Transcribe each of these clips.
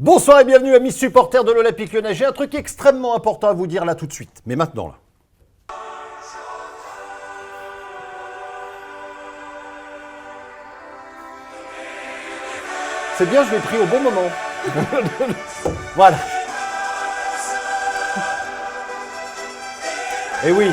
Bonsoir et bienvenue amis supporters de l'Olympique Lyonnais. J'ai un truc extrêmement important à vous dire là tout de suite. Mais maintenant là. C'est bien, je l'ai pris au bon moment. Voilà. Et oui,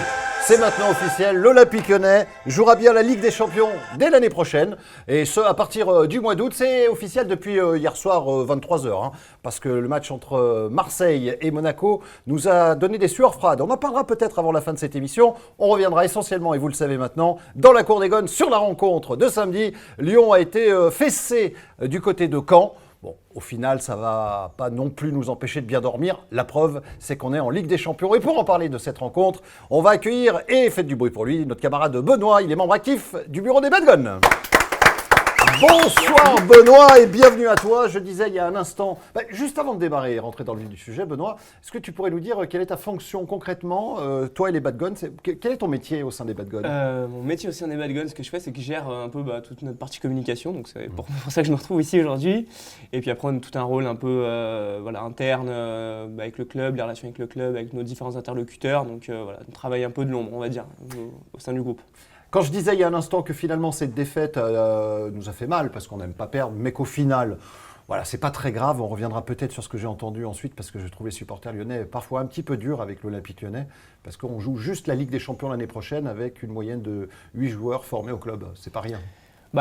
c'est maintenant officiel, l'Olympique Lyonnais jouera bien la Ligue des Champions dès l'année prochaine. Et ce, à partir du mois d'août, c'est officiel depuis hier soir 23h. Parce que le match entre Marseille et Monaco nous a donné des sueurs froides. On en parlera peut-être avant la fin de cette émission. On reviendra essentiellement, et vous le savez maintenant, dans la cour des Gones sur la rencontre de samedi. Lyon a été fessé du côté de Caen. Bon, au final, ça ne va pas non plus nous empêcher de bien dormir. La preuve, c'est qu'on est en Ligue des Champions. Et pour en parler de cette rencontre, on va accueillir, et faites du bruit pour lui, notre camarade Benoît. Il est membre actif du bureau des Bad Gones. Bonsoir Benoît et bienvenue à toi. Je disais il y a un instant, juste avant de démarrer et rentrer dans le vif du sujet, Benoît, est-ce que tu pourrais nous dire quelle est ta fonction concrètement, toi et les Bad Gones, quel est ton métier au sein des Bad Gones? Mon métier au sein des Bad Gones, ce que je fais, c'est que je gère un peu toute notre partie communication, donc c'est pour ça que je me retrouve ici aujourd'hui. Et puis après, on a tout un rôle un peu interne avec le club, les relations avec le club, avec nos différents interlocuteurs. Donc on travaille un peu de l'ombre, on va dire, au sein du groupe. Quand je disais il y a un instant que finalement cette défaite nous a fait mal parce qu'on n'aime pas perdre, mais qu'au final, voilà, c'est pas très grave. On reviendra peut-être sur ce que j'ai entendu ensuite parce que je trouve les supporters lyonnais parfois un petit peu durs avec l'Olympique Lyonnais parce qu'on joue juste la Ligue des Champions l'année prochaine avec une moyenne de 8 joueurs formés au club. C'est pas rien.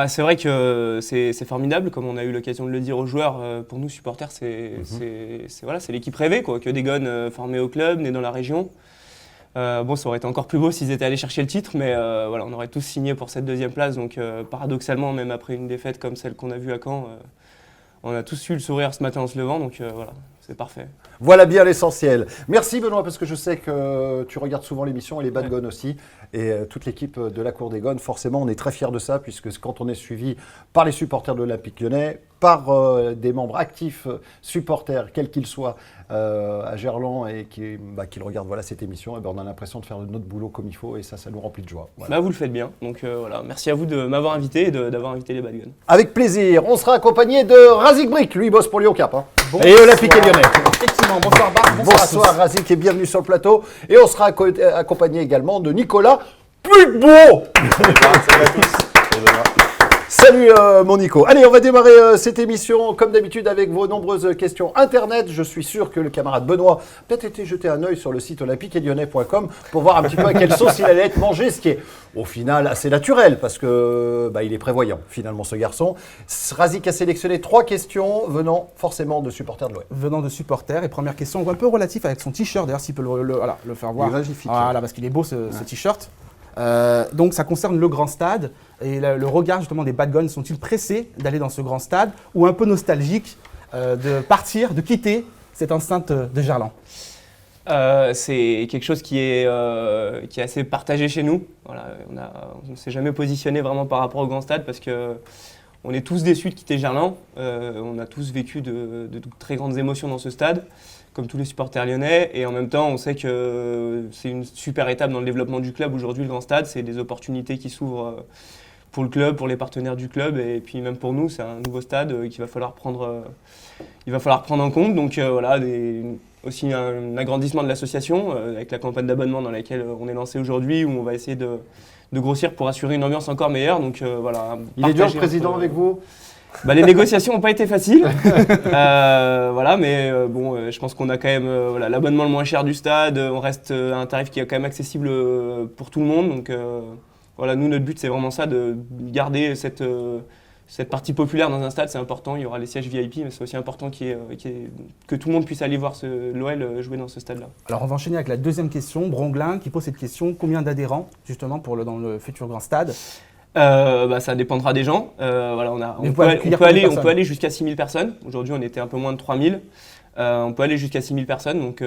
C'est vrai que c'est formidable, comme on a eu l'occasion de le dire aux joueurs. Pour nous, supporters, c'est l'équipe rêvée, quoi, que des Gones formés au club, nés dans la région. Ça aurait été encore plus beau s'ils étaient allés chercher le titre, mais on aurait tous signé pour cette deuxième place. Donc paradoxalement, même après une défaite comme celle qu'on a vue à Caen, on a tous eu le sourire ce matin en se levant, donc c'est parfait. Voilà bien l'essentiel. Merci Benoît, parce que je sais que tu regardes souvent l'émission et les Bad Gones aussi. Et toute l'équipe de la Cour des Gones, forcément, on est très fiers de ça, puisque quand on est suivi par les supporters de l'Olympique Lyonnais, par des membres actifs, supporters, quels qu'ils soient, à Gerland et qui regardent cette émission, on a l'impression de faire notre boulot comme il faut et ça nous remplit de joie. Voilà. Vous le faites bien, donc merci à vous de m'avoir invité et d'avoir invité les Bad Gones. Avec plaisir, on sera accompagné de Razik Brick, lui il bosse pour Lyon Cap. Et Olympique et Lyonnais. Effectivement, bonsoir Bart, bonsoir Razik et bienvenue sur le plateau. Et on sera accompagné également de Nicolas Putbeau. Salut mon Nico. Allez, on va démarrer cette émission comme d'habitude avec vos nombreuses questions internet. Je suis sûr que le camarade Benoît a peut-être été jeter un œil sur le site olympique-et-lyonnais.com pour voir un petit peu à quelle sauce il allait être mangé, ce qui est au final assez naturel parce que il est prévoyant finalement ce garçon. Razik a sélectionné 3 questions venant forcément de supporters de l'OM. Venant de supporters. Et première question, un peu relatif avec son t-shirt, d'ailleurs s'il peut le faire voir. Magnifique. Voilà, parce qu'il est beau ce t-shirt. Donc ça concerne le grand stade et le regard justement des Bad Gones, sont-ils pressés d'aller dans ce grand stade ou un peu nostalgiques de partir, de quitter cette enceinte de Gerland? C'est quelque chose qui est assez partagé chez nous. Voilà, on ne s'est jamais positionné vraiment par rapport au grand stade parce que on est tous déçus de quitter Gerland. On a tous vécu de très grandes émotions dans ce stade, comme tous les supporters lyonnais, et en même temps on sait que c'est une super étape dans le développement du club aujourd'hui, le grand stade, c'est des opportunités qui s'ouvrent pour le club, pour les partenaires du club, et puis même pour nous, c'est un nouveau stade qu'il va falloir prendre en compte, donc aussi un agrandissement de l'association, avec la campagne d'abonnement dans laquelle on est lancé aujourd'hui, où on va essayer de grossir pour assurer une ambiance encore meilleure, donc Il est dur le président avec vous? Les négociations n'ont pas été faciles, mais je pense qu'on a quand même l'abonnement le moins cher du stade, on reste à un tarif qui est quand même accessible pour tout le monde. Donc nous, notre but, c'est vraiment ça, de garder cette partie populaire dans un stade, c'est important. Il y aura les sièges VIP, mais c'est aussi important que tout le monde puisse aller voir l'OL jouer dans ce stade-là. Alors on va enchaîner avec la deuxième question, Bronglin qui pose cette question, combien d'adhérents justement dans le futur grand stade? Ça dépendra des gens. On peut aller jusqu'à 6000 personnes. Aujourd'hui, on était un peu moins de 3000. On peut aller jusqu'à 6000 personnes. Donc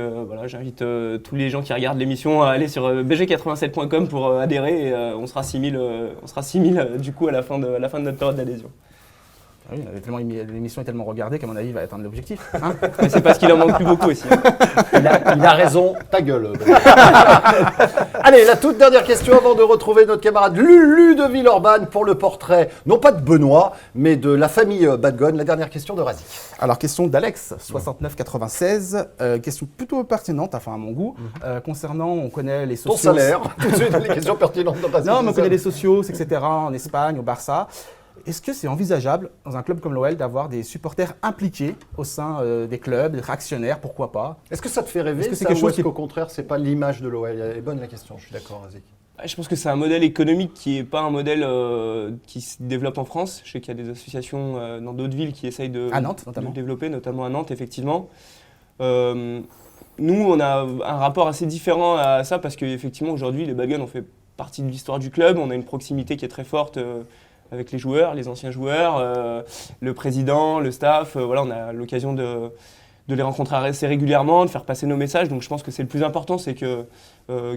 j'invite tous les gens qui regardent l'émission à aller sur bg87.com pour adhérer. Et, on sera 6000 du coup à la fin de notre période d'adhésion. Oui, l'émission est tellement regardée qu'à mon avis, il va atteindre l'objectif. Hein. Mais c'est parce qu'il en manque plus beaucoup aussi. Il a raison, ta gueule. Allez, la toute dernière question avant de retrouver notre camarade Lulu de Villeurbanne pour le portrait, non pas de Benoît, mais de la famille Badgon. La dernière question de Razik. Alors, question d'Alex, 6996. Question plutôt pertinente, enfin à mon goût. Concernant, on connaît les socios. Ton salaire, tout de suite, les questions pertinentes de Razik. Non, mais on connaît les socios, etc. en Espagne, au Barça. Est-ce que c'est envisageable, dans un club comme l'OL, d'avoir des supporters impliqués au sein des clubs, d'être actionnaires, pourquoi pas? Est-ce que ça te fait rêver? Est-ce que c'est ça, quelque chose ou est-ce qu'au contraire, c'est pas l'image de l'OL? Elle est bonne la question, je suis d'accord, Razik. Je pense que c'est un modèle économique qui n'est pas un modèle qui se développe en France. Je sais qu'il y a des associations dans d'autres villes qui essayent de le développer, notamment à Nantes, effectivement. Nous, on a un rapport assez différent à ça parce qu'effectivement, aujourd'hui, les Badgon ont fait partie de l'histoire du club. On a une proximité qui est très forte avec les joueurs, les anciens joueurs, le président, le staff. Voilà, on a l'occasion de les rencontrer assez régulièrement, de faire passer nos messages. Donc je pense que c'est le plus important, c'est que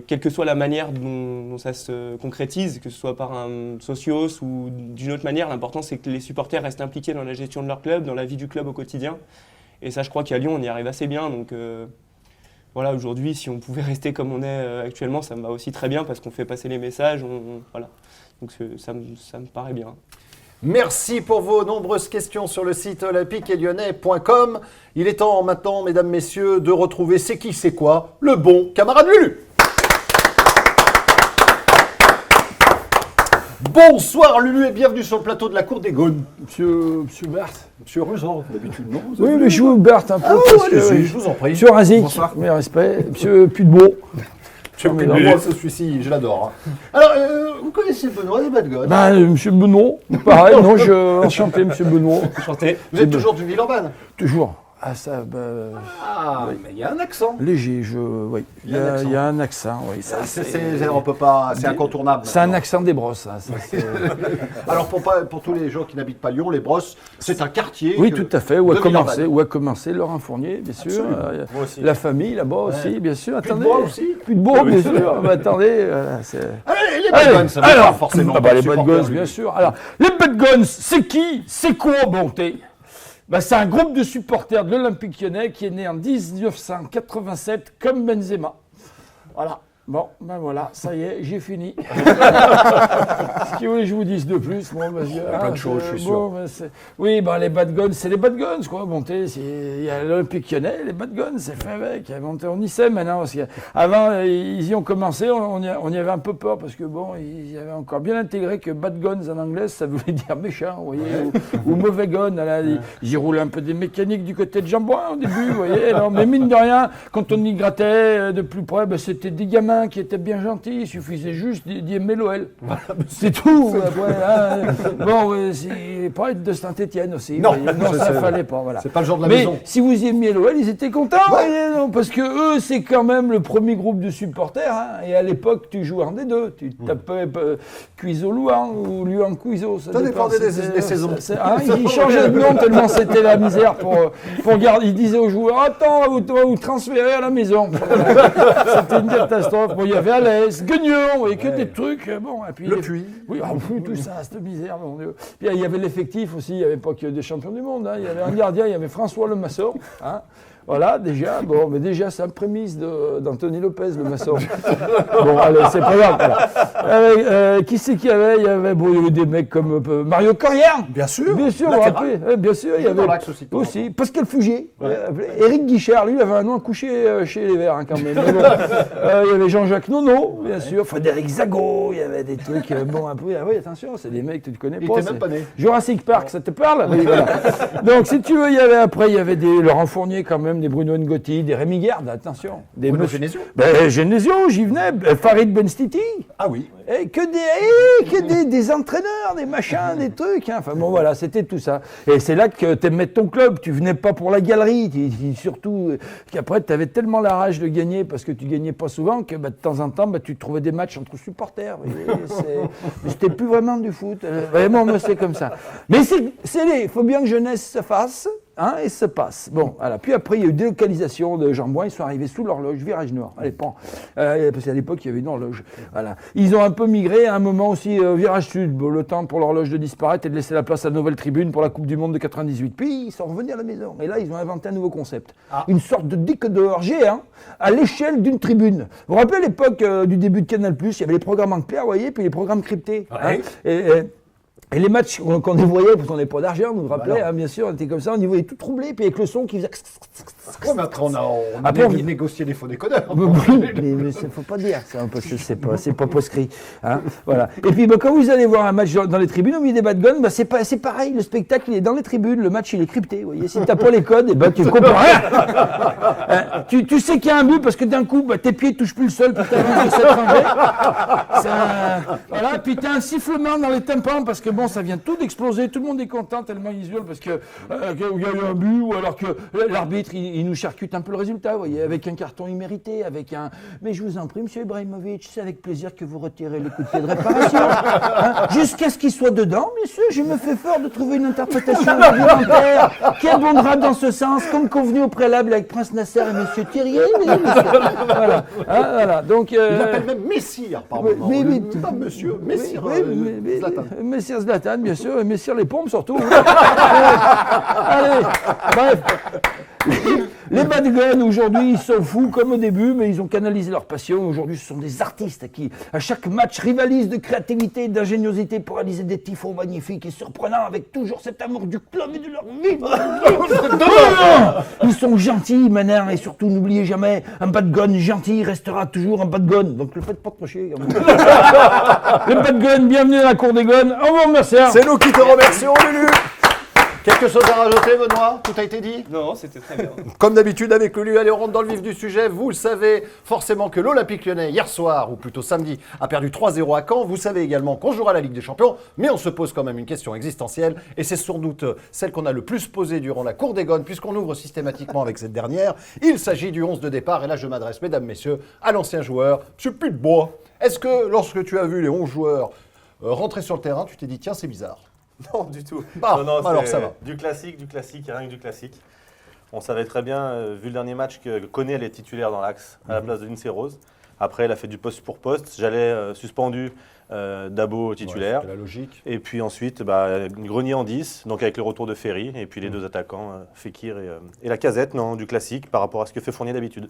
quelle que soit la manière dont ça se concrétise, que ce soit par un socios ou d'une autre manière, l'important c'est que les supporters restent impliqués dans la gestion de leur club, dans la vie du club au quotidien. Et ça, je crois qu'à Lyon, on y arrive assez bien. Donc voilà, aujourd'hui, si on pouvait rester comme on est actuellement, ça me va aussi très bien parce qu'on fait passer les messages. Voilà. Donc ça me paraît bien. Merci pour vos nombreuses questions sur le site olympique-et-lyonnais.com. Il est temps maintenant, mesdames, messieurs, de retrouver c'est qui, c'est quoi, le bon camarade Lulu. Bonsoir Lulu et bienvenue sur le plateau de la Cour des Gaunes. Monsieur Berthe. Monsieur Rusan, d'habitude non. Oui, mais je vous Berthe un peu. Je vous en prie. Monsieur Razik, Bonsoir. mes respects. Monsieur Pudbeau. Moi, celui-ci, je l'adore. Hein. Alors, vous connaissez Benoît des Badgon? Monsieur Benoît, pareil, non, enchanté, monsieur Benoît. Enchanté. Vous êtes toujours du Villeurbanne? Toujours. Ah, ça, oui. Mais il y a un accent. Léger, oui. Il y a un accent, oui. Ça, on peut pas, c'est incontournable. C'est un accent des Brosses, ça. Alors, pour tous les gens qui n'habitent pas Lyon, les Brosses, c'est un quartier. Oui, tout à fait, où a commencé Laurent Fournier, bien sûr. Moi aussi. La famille, là-bas aussi, bien sûr. Attendez. Pudebois aussi. Pudebois, bien sûr. Attendez. Les Badgon, ça ne pas forcément. Les Badgon, bien sûr. Alors, les Badgon, c'est qui? C'est quoi, bonté? C'est un groupe de supporters de l'Olympique Lyonnais qui est né en 1987 comme Benzema. Voilà. Bon, voilà, ça y est, j'ai fini. Ce que vous voulez que je vous dise de plus? Bon, plein de choses, je suis sûr. Oui, les Badgon, c'est les Badgons, quoi. Il y a l'Olympique Lyonnais, les Badgons, c'est fait avec. On y sait maintenant. Parce qu'avant, ils y ont commencé, on y avait un peu peur parce que ils avaient encore bien intégré que Badgons en anglais, ça voulait dire méchant, vous voyez, ou mauvais gon. Ils y roulaient un peu des mécaniques du côté de Jambouin au début, vous voyez. Alors, mais mine de rien, quand on y grattait de plus près, c'était des gamins qui était bien gentil, il suffisait juste d'y aimer l'OL. Voilà, c'est tout. C'est pas être de Saint-Étienne aussi. Non, ça fallait pas. Voilà. C'est pas le genre de la maison. Mais si vous aimiez l'OL, ils étaient contents. Parce que eux, c'est quand même le premier groupe de supporters. Hein, et à l'époque, tu jouais en D2. Tu tapais Cuiseau-Louan ou Luan-Cuiseau. Ça dépendait des saisons. Ils changeaient de nom tellement c'était la misère pour garder. Ils disaient aux joueurs, attends, on va vous transférer à la maison. C'était une catastrophe. Il y avait Alès, Guignon, et que des trucs. Et puis, le Puy. Oui, tout ça, cette misère, mon Dieu. Puis il y avait l'effectif aussi, il n'y avait pas que des champions du monde. Hein. Il y avait un gardien, il y avait François Lemasson. Hein. Voilà, déjà, c'est un prémisse d'Anthony Lopez, le maçon. Allez, c'est pas grave. Voilà. Qui c'est qu'il y avait? Il y avait des mecs comme Mario Carrière. Bien sûr. Bien sûr, vous vous rappelez. Bien sûr, il y avait aussi Pascal Fugier. Éric Guichard, lui, il avait un nom à coucher chez les Verts, hein, quand même. Il y avait Jean-Jacques Nono, bien sûr. Frédéric Zago, il y avait des trucs. Oui, attention, c'est des mecs que tu connais pas. Il était même pas né. Jurassic Park, ça te parle? Oui, voilà. Donc, si tu veux, il y avait des Laurent Fournier, quand même, des Bruno Ngotti, des Rémi Garde, attention. Des Genesio. Genesio, j'y venais. Farid Benstiti. Ah oui. Et que des entraîneurs, des machins, des trucs. Hein. Enfin voilà, c'était tout ça. Et c'est là que tu aimais ton club. Tu venais pas pour la galerie. Surtout qu'après, tu avais tellement la rage de gagner parce que tu gagnais pas souvent que de temps en temps, tu trouvais des matchs entre supporters. C'était plus vraiment du foot. Vraiment, c'est comme ça. Mais il faut bien que jeunesse se fasse. hein, et ça passe. Bon, voilà. Puis après, il y a eu délocalisation de Jean-Bouin, ils sont arrivés sous l'horloge, virage nord. Allez, bon. Parce qu'à l'époque, il y avait une horloge. Voilà. Ils ont un peu migré à un moment aussi, virage sud. Bon, le temps pour l'horloge de disparaître et de laisser la place à la nouvelle tribune pour la Coupe du Monde de 98. Puis, ils sont revenus à la maison. Et là, ils ont inventé un nouveau concept. Une sorte de disque d'or géant à l'échelle d'une tribune. Vous vous rappelez à l'époque du début de Canal+, il y avait les programmes en clair, vous voyez, puis les programmes cryptés. Hein, et les matchs qu'on y voyait, parce qu'on n'avait pas d'argent, vous vous rappelez, bien sûr, on était comme ça, on y voyait tout troublé, puis avec le son qui faisait... Ouais, mais après, on Après, a on- négocié les faux décodeurs. mais il faut pas dire ça, parce que c'est pas proscrit. Hein, voilà. Et puis quand vous allez voir un match dans les tribunes, au milieu des bad guns, c'est pareil, le spectacle il est dans les tribunes, le match il est crypté. Vous voyez, si t'as pas les codes, tu comprends rien. Tu sais qu'il y a un but parce que d'un coup, tes pieds touchent plus le sol, puis t'as vu que c'est étranger. Voilà, puis t'as un sifflement dans les tympans parce que bon, ça vient tout d'exploser, tout le monde est content tellement ils hurlent parce que qu'il y a eu un but ou alors que l'arbitre il nous charcute un peu le résultat, vous voyez, avec un carton immérité, avec un. Mais je vous en prie, monsieur Ibrahimovic, c'est avec plaisir que vous retirez le coup de pied de réparation, hein, jusqu'à ce qu'il soit dedans, monsieur. Je me fais fort de trouver une interprétation réglementaire qui abondera dans ce sens, comme convenu au préalable avec Prince Nasser et monsieur Thierry. Voilà, hein, voilà. Donc. Il l'appelle même Messire, par moment. Pas monsieur, Messire. Zlatan. Messire Zlatan, bien sûr, et Messire les pompes surtout. Allez, bref. Les bad guns, aujourd'hui, ils sont fous comme au début, mais ils ont canalisé leur passion. Aujourd'hui, ce sont des artistes qui, à chaque match, rivalisent de créativité et d'ingéniosité pour réaliser des tifos magnifiques et surprenants avec toujours cet amour du club et de leur vie. Ils sont gentils, maintenant, et surtout, n'oubliez jamais, un bad gun gentil restera toujours un bad gun. Donc, le faites pas trop chier. Les bad guns, bienvenue à la cour des guns. Au revoir, merci. C'est nous qui te remercions, Lulu. Quelque chose à rajouter, Benoît? Tout a été dit? Non, c'était très bien. Comme d'habitude avec Lulu, allez, on rentre dans le vif du sujet. Vous le savez forcément que l'Olympique Lyonnais, hier soir, ou plutôt samedi, a perdu 3-0 à Caen. Vous savez également qu'on jouera la Ligue des Champions, mais on se pose quand même une question existentielle, et c'est sans doute celle qu'on a le plus posée durant la cour des gones, puisqu'on ouvre systématiquement avec cette dernière. Il s'agit du 11 de départ, et là je m'adresse, mesdames, messieurs, à l'ancien joueur, M. Putebois. Est-ce que lorsque tu as vu les 11 joueurs rentrer sur le terrain, tu t'es dit, tiens, c'est bizarre? Non, du tout. Bah, non, alors, c'est ça va. Du classique, et rien que du classique. On savait très bien, vu le dernier match, que Koné allait être titulaire dans l'axe à la place de Lindsay Rose. Après, elle a fait du poste pour poste. J'allais suspendu Dabo titulaire. Ouais, c'était la logique. Et puis ensuite, Grenier en 10, donc avec le retour de Ferry. Et puis les deux attaquants, Fekir et la Casette, non, du classique par rapport à ce que fait Fournier d'habitude.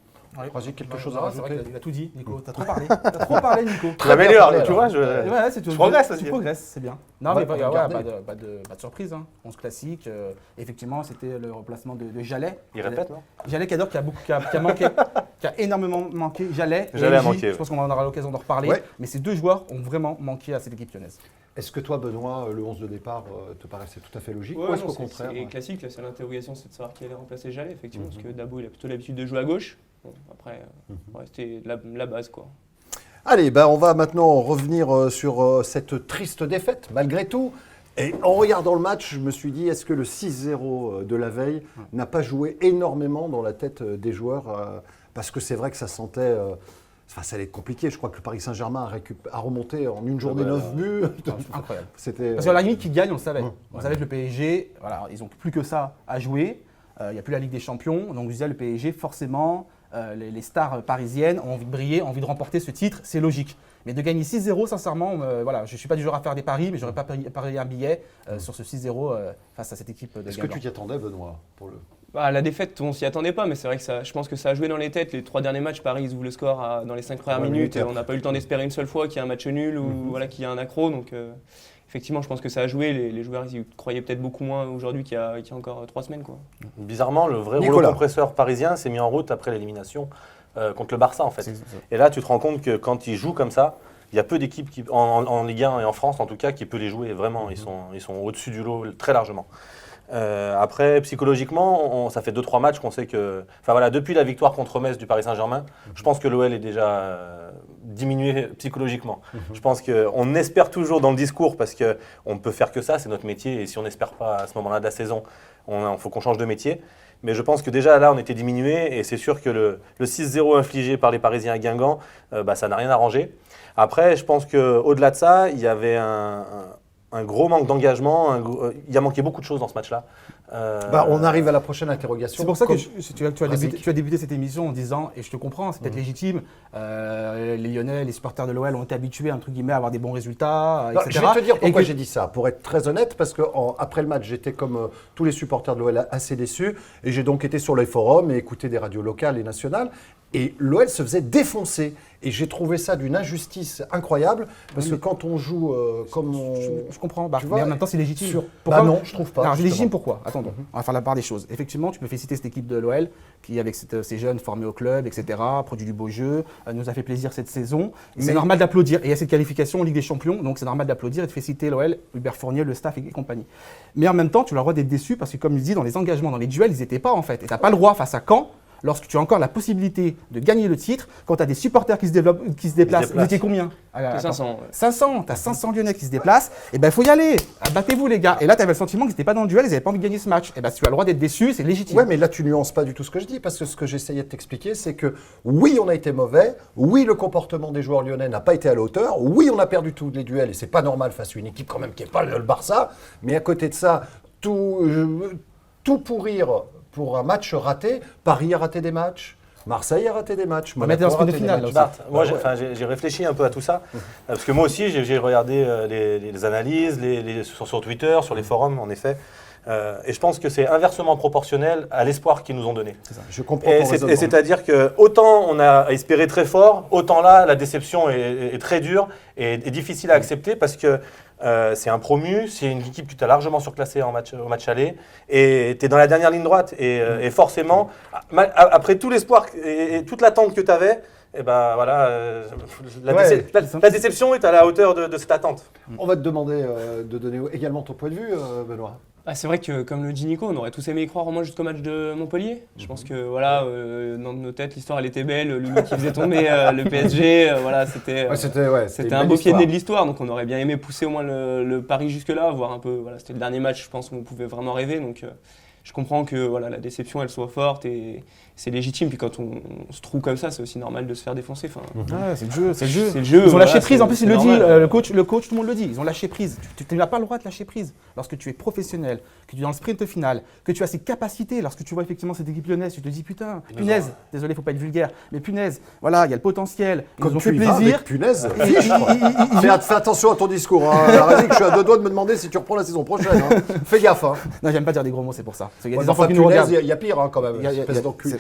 Croisier, quelque chose à C'est rajouter? vrai qu'il a tout dit, Nico. T'as trop parlé. T'as trop parlé, Nico. Je m'améliore, parlé, tu vois. Ouais, c'est tout. Je progresse Tu aussi. progresses, c'est bien. Non, On va- mais on va ouais, garder. pas de surprise. Hein. 11 classique. Effectivement, c'était le remplacement de Jallet. Il répète, non? Jallet qui adore, qui a manqué, qui a énormément manqué. Jallet Jallet a LJ, manqué, je ouais. pense qu'on en aura l'occasion d'en reparler. Ouais. Mais ces deux joueurs ont vraiment manqué à cette équipe lyonnaise. Est-ce que toi, Benoît, le 11 de départ te paraissait tout à fait logique? Ouais, ou est-ce non, qu'au c'est contraire classique. La seule interrogation, c'est de savoir qui allait remplacer Jallet, effectivement, parce que Dabo, il a plutôt l'habitude de jouer à gauche. Bon, après, c'était la base, quoi. Allez, on va maintenant revenir sur cette triste défaite, malgré tout. Et en regardant le match, je me suis dit, est-ce que le 6-0 de la veille n'a pas joué énormément dans la tête des joueurs parce que c'est vrai que ça sentait... ça allait être compliqué. Je crois que le Paris Saint-Germain a remonté en une journée 9 buts. Incroyable. C'était... Parce qu'à la limite, qu'ils gagnent, on le savait. Ouais. On savait que le PSG, voilà, ils n'ont plus que ça à jouer. Il n'y a plus la Ligue des Champions. Donc, je disais, le PSG, forcément, les stars parisiennes ont envie de briller, ont envie de remporter ce titre. C'est logique. Mais de gagner 6-0, sincèrement, voilà, je ne suis pas du genre à faire des paris, mais je n'aurais pas parié un billet sur ce 6-0 face à cette équipe de Est-ce que Guingamp. tu t'y attendais, Benoît, pour le... La défaite, on s'y attendait pas, mais c'est vrai que je pense que ça a joué dans les têtes. Les 3 derniers matchs, Paris, ils ouvrent le score dans les 5 premières minutes et on n'a pas eu le temps d'espérer une seule fois qu'il y a un match nul ou voilà, qu'il y a un accro. Donc, effectivement, je pense que ça a joué. Les joueurs, ils y croyaient peut-être beaucoup moins aujourd'hui qu'il y a encore 3 semaines, quoi. Bizarrement, le vrai Nicolas. rouleau compresseur parisien s'est mis en route après l'élimination contre le Barça, en fait. Et là, tu te rends compte que quand ils jouent comme ça, il y a peu d'équipes en Ligue 1 et en France, en tout cas, qui peut les jouer vraiment. Ils sont au-dessus du lot très largement. Après, psychologiquement, ça fait 2-3 matchs qu'on sait que... Enfin voilà, depuis la victoire contre Metz du Paris Saint-Germain, je pense que l'OL est déjà diminué psychologiquement. Je pense qu'on espère toujours dans le discours parce qu'on ne peut faire que ça, c'est notre métier. Et si on n'espère pas à ce moment-là de la saison, il faut qu'on change de métier. Mais je pense que déjà là, on était diminué et c'est sûr que le 6-0 infligé par les Parisiens à Guingamp, ça n'a rien arrangé. Après, je pense qu'au-delà de ça, il y avait un gros manque d'engagement. Il a manqué beaucoup de choses dans ce match-là. On arrive à la prochaine interrogation. C'est pour ça que Vas-y. tu as débuté cette émission en disant, et je te comprends, c'est peut-être légitime, les Lyonnais, les supporters de l'OL ont été habitués entre guillemets, à avoir des bons résultats, Non, etc. je vais te dire pourquoi Et que- j'ai dit ça. Pour être très honnête, parce qu'après le match, j'étais comme tous les supporters de l'OL assez déçu. Et j'ai donc été sur les forums et écouté des radios locales et nationales. Et l'OL se faisait défoncer. Et j'ai trouvé ça d'une injustice incroyable. Parce que quand on joue comme on. Je comprends, bah, Tu vois, mais en même temps c'est légitime. sur- Pourquoi Bah non, je trouve pas, Alors c'est justement. légitime pourquoi Attendons, on va faire la part des choses. Effectivement, tu peux féliciter cette équipe de l'OL qui, avec ces jeunes formés au club, etc., produit du beau jeu, nous a fait plaisir cette saison. Et c'est Mais- normal d'applaudir. Et il y a cette qualification en Ligue des Champions, donc c'est normal d'applaudir et de féliciter l'OL, Hubert Fournier, le staff et compagnie. Mais en même temps, tu as le droit d'être déçu parce que, comme il dit, dans les engagements, dans les duels, ils n'étaient pas en fait. Et tu n'as pas le droit face à Caen. Lorsque tu as encore la possibilité de gagner le titre, quand tu as des supporters qui se déplacent, vous étiez combien à Que 500. Ouais. 500, tu as 500 Lyonnais qui se déplacent, et ben il faut y aller, battez-vous les gars. Et là tu avais le sentiment qu'ils n'étaient pas dans le duel, ils n'avaient pas envie de gagner ce match. Et ben si tu as le droit d'être déçu, c'est légitime. Ouais, mais là, tu nuances pas du tout ce que je dis, parce que ce que j'essayais de t'expliquer, c'est que oui, on a été mauvais, oui, le comportement des joueurs lyonnais n'a pas été à la hauteur, oui, on a perdu tous les duels, et c'est pas normal face à une équipe quand même qui n'est pas le Barça, mais à côté de ça, tout pourrir pour un match raté, Paris a raté des matchs, Marseille a raté des matchs, va mettre dans Monaco a le raté sprint de des finale, matchs. là Bart, moi Bah j'ai réfléchi un peu à tout ça, parce que moi aussi j'ai regardé les analyses sur Twitter, sur les forums en effet, et je pense que c'est inversement proportionnel à l'espoir qu'ils nous ont donné. Je comprends Et ton raisonnement. c'est-à-dire que autant on a espéré très fort, autant là la déception est très dure et difficile à accepter parce que c'est un promu, c'est une équipe que tu as largement surclassée au match aller et tu es dans la dernière ligne droite et forcément, après tout l'espoir et toute l'attente que tu avais, et ben voilà, la déception est à la hauteur de cette attente. On va te demander de donner également ton point de vue, Benoît. Ah, c'est vrai que, comme le dit Nico, on aurait tous aimé y croire au moins jusqu'au match de Montpellier. Je pense que voilà, dans nos têtes, l'histoire elle était belle. Lui qui faisait tomber le PSG, voilà, c'était C'était un beau pied de nez de l'histoire. Donc on aurait bien aimé pousser au moins le pari jusque-là, voir un peu. Voilà, c'était le dernier match, je pense, où on pouvait vraiment rêver. Donc je comprends que voilà, la déception elle soit forte et c'est légitime. Puis quand on se trouve comme ça, c'est aussi normal de se faire défoncer. Enfin, Ouais, c'est le jeu, c'est le jeu. c'est le jeu, Ils ont voilà, lâché prise, en plus c'est il le dit, normal. le coach, tout le monde le dit, ils ont lâché prise. Tu n'as pas le droit de lâcher prise lorsque tu es professionnel, que tu es dans le sprint final, que tu as ces capacités, lorsque tu vois effectivement cette équipe lyonnaise, tu te dis putain, punaise, désolé, faut pas être vulgaire, mais punaise, voilà, il y a le potentiel, ils Comme nous ont tu fait y vas plaisir. avec punaise. Ils- fiche, quoi. ils- Fais attention à ton discours. Hein. Razik, je suis à deux doigts de me demander si tu reprends la saison prochaine. Hein. Fais gaffe. Hein. Non, j'aime pas dire des gros mots, c'est pour ça. Parce qu'il y a Ouais, des enfants enfin, qui nous punaise, regardent. il y a pire hein, quand même. Il y a- Espèce d'enculé.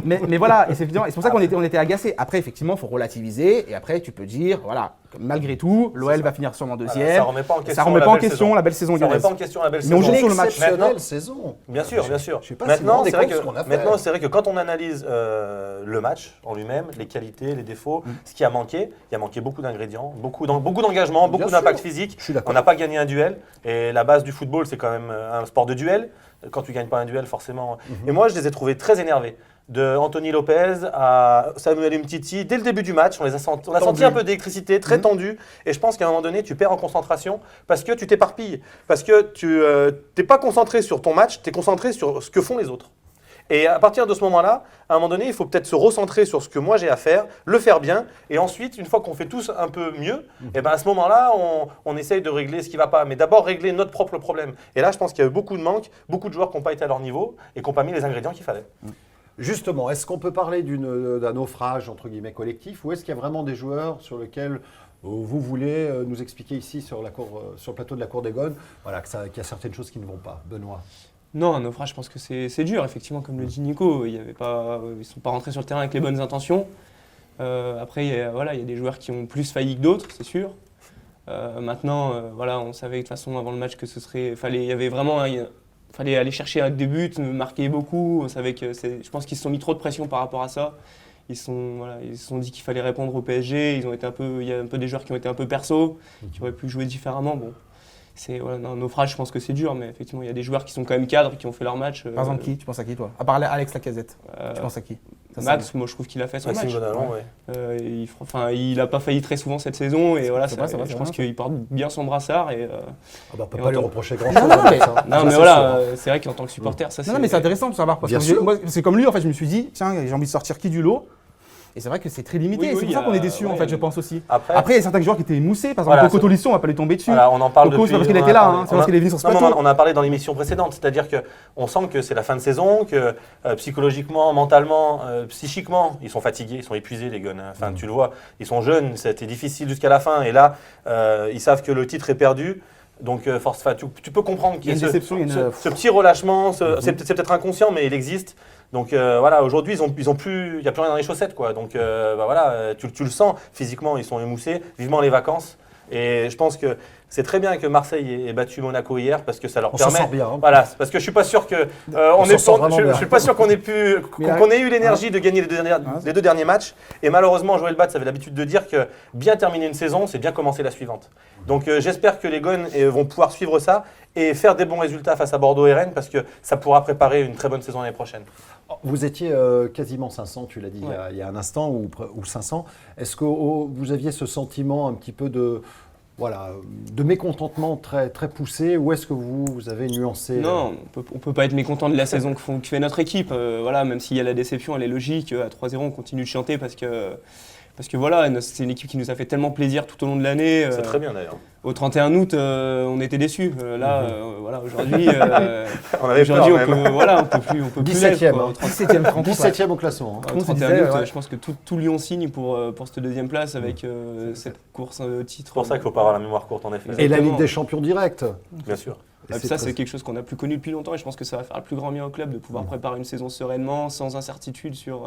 Mais voilà, et c'est évident. Et c'est pour ça qu'on était agacés. Après, effectivement, il faut relativiser. Et après, tu peux dire, voilà, que malgré tout, l'OL va finir sûrement deuxième. Ça remet pas en question Ça remet la pas en belle question saison. la belle saison Ça remet lyonnaise. pas en question la belle Mais on saison. joue sur le match. Exceptionnelle saison. Bien sûr, bien sûr. Je sais pas si vous vous Maintenant, rendez c'est vrai compte ce qu'on a fait. maintenant, c'est vrai que quand on analyse le match en lui-même, les qualités, les défauts, ce qui a manqué, il a manqué beaucoup d'ingrédients, beaucoup d'engagement, beaucoup Bien d'impact sûr. physique. Je suis d'accord. On n'a pas gagné un duel. Et la base du football, c'est quand même un sport de duel. Quand tu gagnes pas un duel, forcément. Et moi, je les ai trouvés très énervés. De Anthony Lopez à Samuel Umtiti, dès le début du match, on a senti un peu d'électricité, très tendu. Et je pense qu'à un moment donné, tu perds en concentration parce que tu t'éparpilles. Parce que tu n'es pas concentré sur ton match, tu es concentré sur ce que font les autres. Et à partir de ce moment-là, à un moment donné, il faut peut-être se recentrer sur ce que moi j'ai à faire, le faire bien. Et ensuite, une fois qu'on fait tous un peu mieux, et ben à ce moment-là, on essaye de régler ce qui ne va pas. Mais d'abord, régler notre propre problème. Et là, je pense qu'il y a eu beaucoup de manques, beaucoup de joueurs qui n'ont pas été à leur niveau et qui n'ont pas mis les ingrédients qu'il fallait. Justement, est-ce qu'on peut parler d'un naufrage entre guillemets collectif ou est-ce qu'il y a vraiment des joueurs sur lesquels vous voulez nous expliquer ici sur le plateau de la Cour des Gones voilà, qu'il y a certaines choses qui ne vont pas? Benoît. Non, un naufrage, je pense que c'est dur, effectivement, comme le dit Nico. Ils ne sont pas rentrés sur le terrain avec les bonnes intentions. Après, il y a des joueurs qui ont plus failli que d'autres, c'est sûr. Maintenant, on savait de toute façon avant le match que fallait aller chercher des buts, marquer beaucoup. On savait je pense qu'ils se sont mis trop de pression par rapport à ça. Ils se sont dit qu'il fallait répondre au PSG. Il y a un peu des joueurs qui ont été un peu perso, qui auraient pu jouer différemment. Bon. Un naufrage, je pense que c'est dur, mais effectivement, il y a des joueurs qui sont quand même cadres, qui ont fait leur match. Par exemple, qui? Tu penses à qui, toi? À part Alex Lacazette, tu penses à qui? Max, moi je trouve qu'il a fait son Maxime match. Gonalon, ouais. Il n'a pas failli très souvent cette saison et voilà, c'est vrai, je pense qu'il porte bien son brassard. Et, On ne peut Et pas lui on reprocher grand-chose. Non, mais- non, mais voilà, c'est vrai qu'en tant que supporter, ça c'est. Non, mais c'est intéressant de savoir. Parce Bien que sûr. moi, c'est comme lui, en fait, je me suis dit, tiens, j'ai envie de sortir qui du lot? Et c'est vrai que c'est très limité. Oui, et c'est oui, pour ça qu'on est déçu, ouais. en fait, je pense aussi. Après, Après, il y a certains joueurs qui étaient émoussés. Par exemple, Voilà, Coco Tolisso, on va pas lui tomber dessus. voilà, on en parle Coco, depuis. c'est parce qu'il on en était a là, parlé. hein, c'est parce qu'il est venu sur ce Non, plateau. mais on a parlé dans l'émission précédente, c'est-à-dire que on sent que c'est la fin de saison, que psychologiquement, mentalement, psychiquement, ils sont fatigués, ils sont épuisés les gars. Enfin, tu le vois, ils sont jeunes, c'était difficile jusqu'à la fin, et là, ils savent que le titre est perdu. Donc, tu peux comprendre qu'il y Il y a ait une déception, il y a une- ce petit relâchement, c'est peut-être inconscient, mais il existe. Donc voilà, aujourd'hui, il n'y a plus rien dans les chaussettes, quoi. Donc voilà, tu le sens, physiquement, ils sont émoussés, vivement les vacances. Et je pense que c'est très bien que Marseille ait battu Monaco hier parce que ça leur On s'en permet. sort bien. Hein. Voilà, parce que je suis pas sûr que s'en sort vraiment bien. je suis pas sûr qu'on ait Mais qu'on ait eu l'énergie de gagner les deux derniers matchs. Et malheureusement, Joël Batz avait l'habitude de dire que bien terminer une saison, c'est bien commencer la suivante. Donc j'espère que les Gones vont pouvoir suivre ça et faire des bons résultats face à Bordeaux et Rennes parce que ça pourra préparer une très bonne saison l'année prochaine. Vous étiez quasiment 500, tu l'as dit il y a un instant, ou 500. Est-ce que vous aviez ce sentiment un petit peu de mécontentement très, très poussé, ou est-ce que vous avez nuancé Non, on peut pas être mécontent de la saison que fait notre équipe. Voilà, même s'il y a la déception, elle est logique. À 3-0, on continue de chanter parce que voilà, c'est une équipe qui nous a fait tellement plaisir tout au long de l'année. C'est très bien d'ailleurs. Au 31 août, on était déçus. Voilà, aujourd'hui, On avait peur on même. peut plus 17e, l'être, quoi. hein. Au 17e, 30 17e au classement. hein. Au On se 31 disait, août, ouais. je pense que tout Lyon signe pour cette deuxième place avec cette course titre. C'est pour ça qu'il ne faut pas avoir la mémoire courte en effet. Et la Exactement. Ligue des Champions directe. Bien sûr. Et Et puis ça, très- c'est quelque chose qu'on n'a plus connu depuis longtemps et je pense que ça va faire le plus grand bien au club de pouvoir préparer une saison sereinement, sans incertitude sur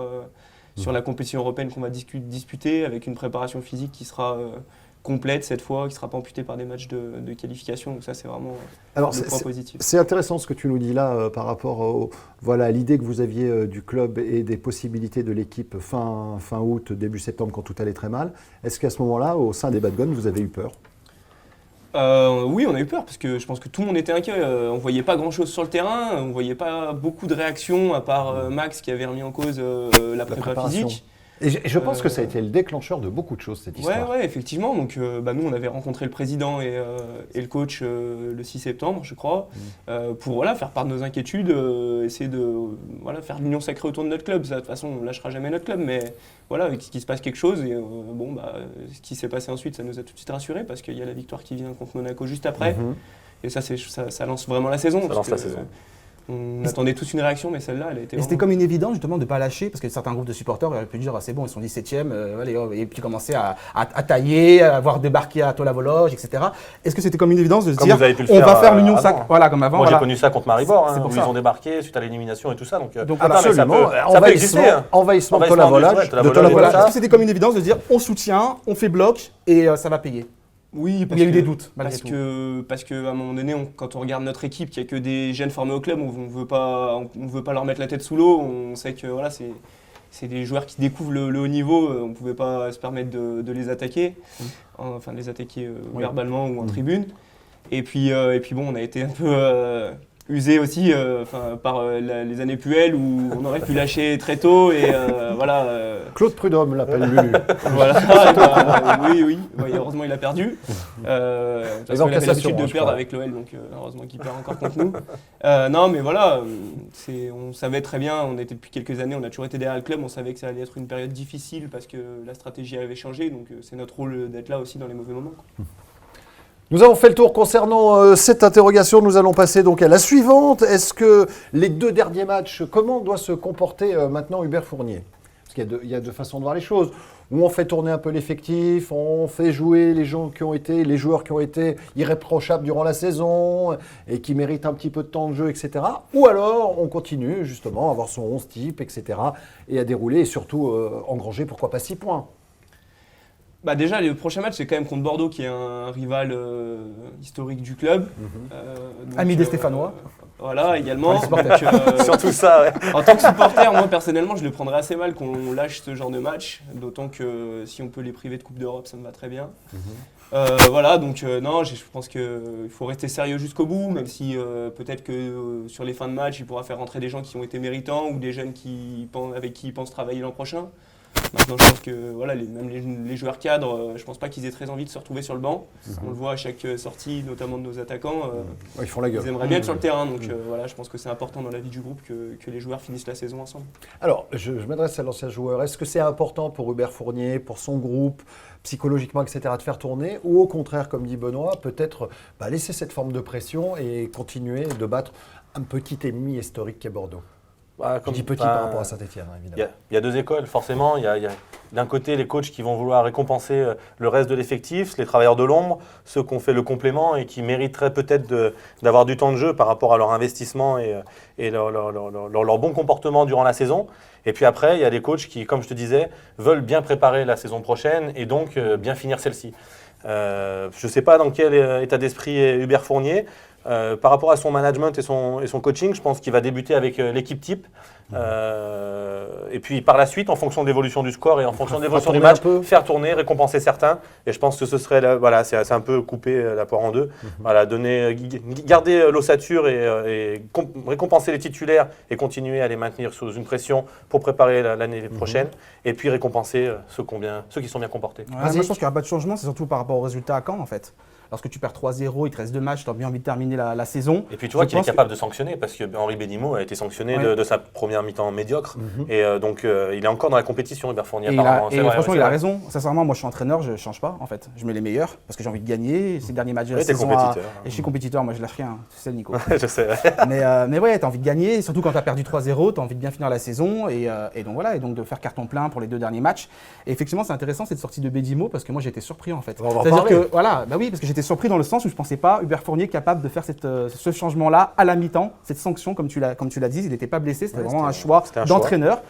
la compétition européenne qu'on va disputer, avec une préparation physique qui sera complète cette fois, qui ne sera pas amputée par des matchs de qualification. Donc ça, c'est vraiment Alors, le point positif. c'est intéressant ce que tu nous dis là par rapport à l'idée que vous aviez du club et des possibilités de l'équipe fin août, début septembre, quand tout allait très mal. Est-ce qu'à ce moment-là, au sein des Bad Guns, vous avez eu peur? Oui, on a eu peur parce que je pense que tout le monde était inquiet. On ne voyait pas grand-chose sur le terrain, on ne voyait pas beaucoup de réactions à part Max qui avait remis en cause la prépa préparation. physique. Et je pense que ça a été le déclencheur de beaucoup de choses, cette histoire. Ouais, effectivement. Donc, nous, on avait rencontré le président et le coach le 6 septembre, je crois, pour faire part de nos inquiétudes, essayer de faire l'union sacrée autour de notre club. Ça, de toute façon, on ne lâchera jamais notre club, mais voilà, qu'il se passe quelque chose. Et ce qui s'est passé ensuite, ça nous a tout de suite rassurés parce qu'il y a la victoire qui vient contre Monaco juste après. Et ça lance vraiment la saison. Ça parce lance la que, saison. On attendait tous une réaction, mais celle-là, elle a été. Et c'était vraiment- comme une évidence justement de ne pas lâcher, parce que certains groupes de supporters auraient pu dire c'est bon, ils sont 17e, allez, et puis commencer à tailler, à voir débarquer à Tola-Vologe, etc. Est-ce que c'était comme une évidence de se Comme dire vous avez pu le on faire va faire l'union avant. sacrée, voilà, comme avant. Moi voilà. j'ai connu ça contre Maribor, C'est pour où ça. ils ont débarqué suite à l'élimination et tout ça. Donc, Donc, non, mais Absolument. ça peut exister. hein. Envahissement de Envahissement Tola-Volage. de De Tola-Volage, Tola-Vologe. voilà. Est-ce que c'était comme une évidence de dire on soutient, on fait bloc et ça va payer? Oui, Il y a eu des doutes, malgré Parce tout. parce qu'à un moment donné, quand on regarde notre équipe, qu'il n'y a que des jeunes formés au club, on ne veut pas leur mettre la tête sous l'eau. On sait que voilà, c'est des joueurs qui découvrent le haut niveau. On ne pouvait pas se permettre de les attaquer, enfin de les attaquer verbalement ou en tribune. Et puis bon, on a été un peu usé aussi par les années Puel où on aurait pu lâcher très tôt et voilà. Claude Prudhomme l'appelle Lulu. Voilà, oui. Ouais, heureusement, il a perdu. Parce en qu'il avait cassation, l'habitude de je perdre crois. avec l'OL, donc heureusement qu'il perd encore contre nous. Non, mais voilà, on savait très bien, on était depuis quelques années, on a toujours été derrière le club, on savait que ça allait être une période difficile parce que la stratégie avait changé, donc c'est notre rôle d'être là aussi dans les mauvais moments. Nous avons fait le tour concernant cette interrogation. Nous allons passer donc à la suivante. Est-ce que les deux derniers matchs, comment doit se comporter maintenant Hubert Fournier? Parce qu'il y a deux façons de voir les choses. Où on fait tourner un peu l'effectif, on fait jouer les joueurs qui ont été irréprochables durant la saison et qui méritent un petit peu de temps de jeu, etc. Ou alors on continue justement à avoir son 11 type, etc. et à dérouler et surtout engranger pourquoi pas 6 points. Bah déjà, le prochain match, c'est quand même contre Bordeaux, qui est un rival historique du club. Donc, Ami des Stéphanois. Voilà, également. Pour les supporters. Donc, Surtout ça, ouais. en tant que supporter, moi personnellement, je le prendrais assez mal qu'on lâche ce genre de match. D'autant que si on peut les priver de Coupe d'Europe, ça me va très bien. Voilà, donc non, je pense qu'il faut rester sérieux jusqu'au bout, même si peut-être que sur les fins de match, il pourra faire rentrer des gens qui ont été méritants ou des jeunes avec qui il pense travailler l'an prochain. Maintenant, je pense que voilà, même les joueurs cadres, je pense pas qu'ils aient très envie de se retrouver sur le banc. On le voit à chaque sortie, notamment de nos attaquants. Ils font la gueule. Ils aimeraient bien être sur le terrain. Donc voilà, je pense que c'est important dans la vie du groupe que les joueurs finissent la saison ensemble. Alors, je m'adresse à l'ancien joueur. Est-ce que c'est important pour Hubert Fournier, pour son groupe, psychologiquement, etc., de faire tourner, ou au contraire, comme dit Benoît, peut-être laisser cette forme de pression et continuer de battre un petit ennemi historique qu'est Bordeaux? Je dis petit par rapport à Saint-Etienne, évidemment. Il y a deux écoles, forcément. Il y a d'un côté les coachs qui vont vouloir récompenser le reste de l'effectif, les travailleurs de l'ombre, ceux qui ont fait le complément et qui mériteraient peut-être d'avoir du temps de jeu par rapport à leur investissement et leur bon comportement durant la saison. Et puis après, il y a des coachs qui, comme je te disais, veulent bien préparer la saison prochaine et donc bien finir celle-ci. Je ne sais pas dans quel état d'esprit est Hubert Fournier. Par rapport à son management et son coaching, je pense qu'il va débuter avec l'équipe type. Et puis par la suite, en fonction de l'évolution du score et en fonction de l'évolution du match, faire tourner, récompenser certains. Et je pense que ce serait, c'est un peu couper la poire en deux. Voilà, garder l'ossature et récompenser les titulaires et continuer à les maintenir sous une pression pour préparer l'année prochaine. Et puis récompenser ceux qui sont bien comportés. Ouais, moi, je pense qu'il n'y aura pas de changement, c'est surtout par rapport au résultat à Caen en fait. Lorsque tu perds 3-0, il te reste 2 matchs, tu as bien envie de terminer la saison. Et puis tu vois qu'il est capable de sanctionner parce que Henri Bénimo a été sanctionné de sa première mi-temps médiocre. Et donc il est encore dans la compétition, Hubert Fournier. Franchement, il a raison. Sincèrement, moi je suis entraîneur, je ne change pas en fait. Je mets les meilleurs parce que j'ai envie de gagner. Ces derniers matchs de la saison. Compétiteur. Et je suis compétiteur, moi je lâche rien. Tu sais, Nico. Je sais. Mais ouais, tu as envie de gagner. Et surtout quand tu as perdu 3-0, tu as envie de bien finir la saison. Et donc voilà, et donc de faire carton plein pour les 2 derniers matchs. Et effectivement, c'est intéressant cette sortie de Bédimo parce que moi j'étais surpris en fait. C'est-à-dire que voilà, oui, parce que j'étais surpris dans le sens où je pensais pas Hubert Fournier capable de faire ce changement-là à la mi-temps, cette sanction comme tu l'as dit, il n'était pas blessé, c'était vraiment un choix d'entraîneur.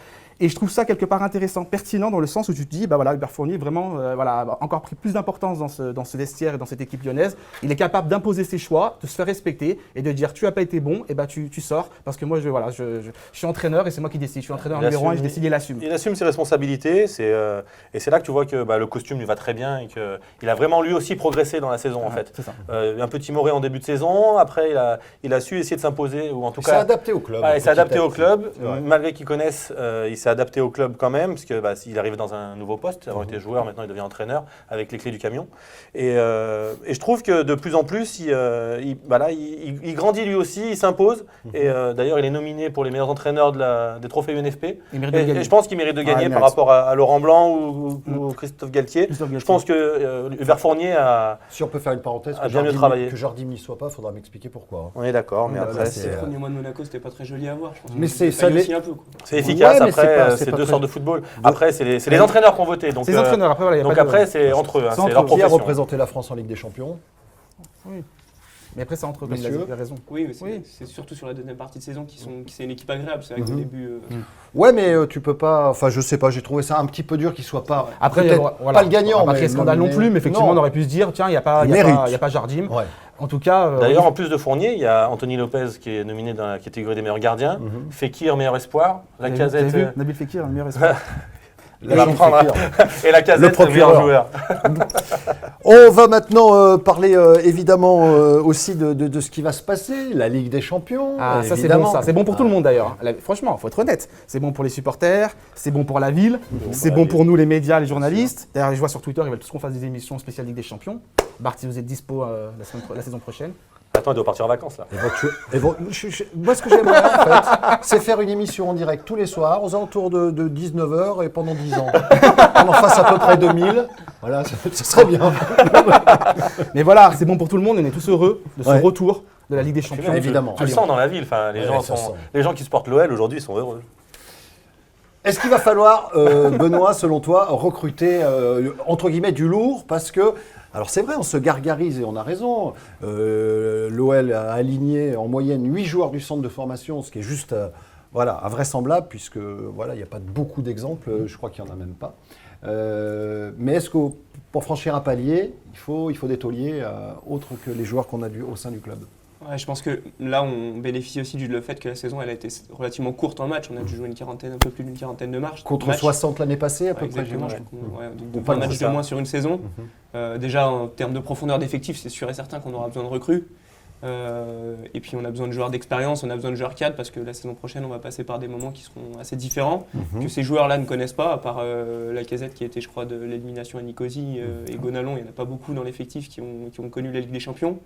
Et je trouve ça quelque part intéressant, pertinent dans le sens où tu te dis, Hubert Fournier vraiment a encore pris plus d'importance dans ce vestiaire et dans cette équipe lyonnaise. Il est capable d'imposer ses choix, de se faire respecter et de dire tu n'as pas été bon, et tu sors parce que moi je suis entraîneur et c'est moi qui décide. Je suis entraîneur numéro 1 et je décide et il assume. Il assume ses responsabilités, et c'est là que tu vois que le costume lui va très bien et qu'il a vraiment lui aussi progressé dans la saison en fait. C'est ça. Un peu timoré en début de saison, après il a su essayer de s'imposer ou en tout cas. Il s'est adapté au club. Il s'est adapté au club, malgré qu'il connaisse, il s'est adapté au club quand même, parce qu'il arrive dans un nouveau poste, avant il était joueur, maintenant il devient entraîneur avec les clés du camion. Et je trouve que de plus en plus, il grandit lui aussi, il s'impose. Et d'ailleurs, il est nominé pour les meilleurs entraîneurs des trophées UNFP. Et je pense qu'il mérite de gagner par rapport à Laurent Blanc ou Christophe Galtier. Je pense que Hubert Fournier a. Si on peut faire une parenthèse, bien mieux travaillé. Que Jardim n'y soit pas, il faudra m'expliquer pourquoi. On est d'accord, mais après le premier mois de Monaco, c'était pas très joli à voir. Je pense. Mais c'est aussi un peu. C'est efficace. Après, c'est 2 sortes de football. Après, c'est les entraîneurs qui ont voté. Donc, c'est les entraîneurs. Après, c'est entre eux. C'est leur Qui a profession. représenté la France en Ligue des Champions? Oui. Mais après, c'est entre eux, il a raison. Oui, mais c'est surtout sur la deuxième partie de saison c'est une équipe agréable. C'est vrai qu'au début. Ouais, mais tu peux pas. Enfin, je sais pas, j'ai trouvé ça un petit peu dur qu'il soit pas. Après, pas le gagnant. Pas créer scandale non plus, mais effectivement, on aurait pu se dire tiens, il n'y a pas Jardim. Ouais. En tout cas. D'ailleurs, en plus de Fournier, il y a Anthony Lopez qui est nominé dans la catégorie des meilleurs gardiens, Fekir, meilleur espoir, la Casette. Nabil Fekir, le meilleur espoir. Et la Casette, le meilleur joueur. On va maintenant parler évidemment aussi de ce qui va se passer, la Ligue des Champions. Ah, ça c'est bon, ça. C'est bon pour tout le monde d'ailleurs. Franchement, il faut être honnête. C'est bon pour les supporters, c'est bon pour la ville, c'est bon pour nous les médias, les journalistes. D'ailleurs, je vois sur Twitter, ils veulent tous qu'on fasse des émissions spéciales Ligue des Champions. Bart, si vous êtes dispo la saison prochaine. Attends, il doit partir en vacances là. Moi, ce que j'aimerais en fait, c'est faire une émission en direct tous les soirs, aux alentours de 19h et pendant 10 ans. On en fasse à peu près 2000. Voilà, ça serait bien. Mais voilà, c'est bon pour tout le monde. On est tous heureux de ce retour de la Ligue des Champions. Évidemment. Tu le sens dans la ville. Enfin, les gens qui supportent l'OL aujourd'hui sont heureux. Est-ce qu'il va falloir, Benoît, selon toi, recruter entre guillemets du lourd parce que alors c'est vrai, on se gargarise et on a raison. L'OL a aligné en moyenne 8 joueurs du centre de formation, ce qui est juste invraisemblable puisque il n'y a pas beaucoup d'exemples, je crois qu'il n'y en a même pas. Mais est-ce que pour franchir un palier, il faut des tauliers autres que les joueurs qu'on a au sein du club? Ouais, je pense que là, on bénéficie aussi du fait que la saison elle a été relativement courte en match. On a dû jouer un peu plus d'une quarantaine de matchs. Contre 60 l'année passée, à peu près. Exactement, donc un match de moins sur une saison. Déjà, en termes de profondeur d'effectifs, c'est sûr et certain qu'on aura besoin de recrues. Et puis on a besoin de joueurs d'expérience, on a besoin de joueurs cadres parce que la saison prochaine on va passer par des moments qui seront assez différents, que ces joueurs-là ne connaissent pas, à part Lacazette qui était je crois de l'élimination à Nicosie et Gonalon, il n'y en a pas beaucoup dans l'effectif qui ont connu la Ligue des Champions.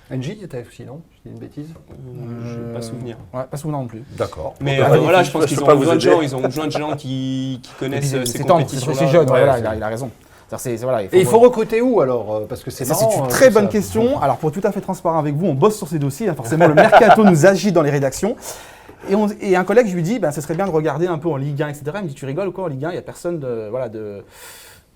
NJ était aussi, non? Je dis une bêtise? Je n'ai pas souvenir. Ouais, pas souvenir non plus. D'accord. Mais magnifique, voilà, je pense je qu'ils peux ont pas vous besoin de aider. gens, ils ont besoin de gens qui connaissent ces C'est tendre, compétitions-là. c'est jeune, Ouais, voilà, c'est- il a raison. Voilà, Et il faut recruter où alors? Parce que c'est Ça, marrant. c'est une hein, très tout bonne ça. question. Alors, pour être tout à fait transparent avec vous, on bosse sur ces dossiers. Hein. Forcément, le mercato nous agit dans les rédactions. Et un collègue, je lui dis, ben, ce serait bien de regarder un peu en Ligue 1, etc. Il me dit, tu rigoles ou quoi? En Ligue 1, il n'y a personne de.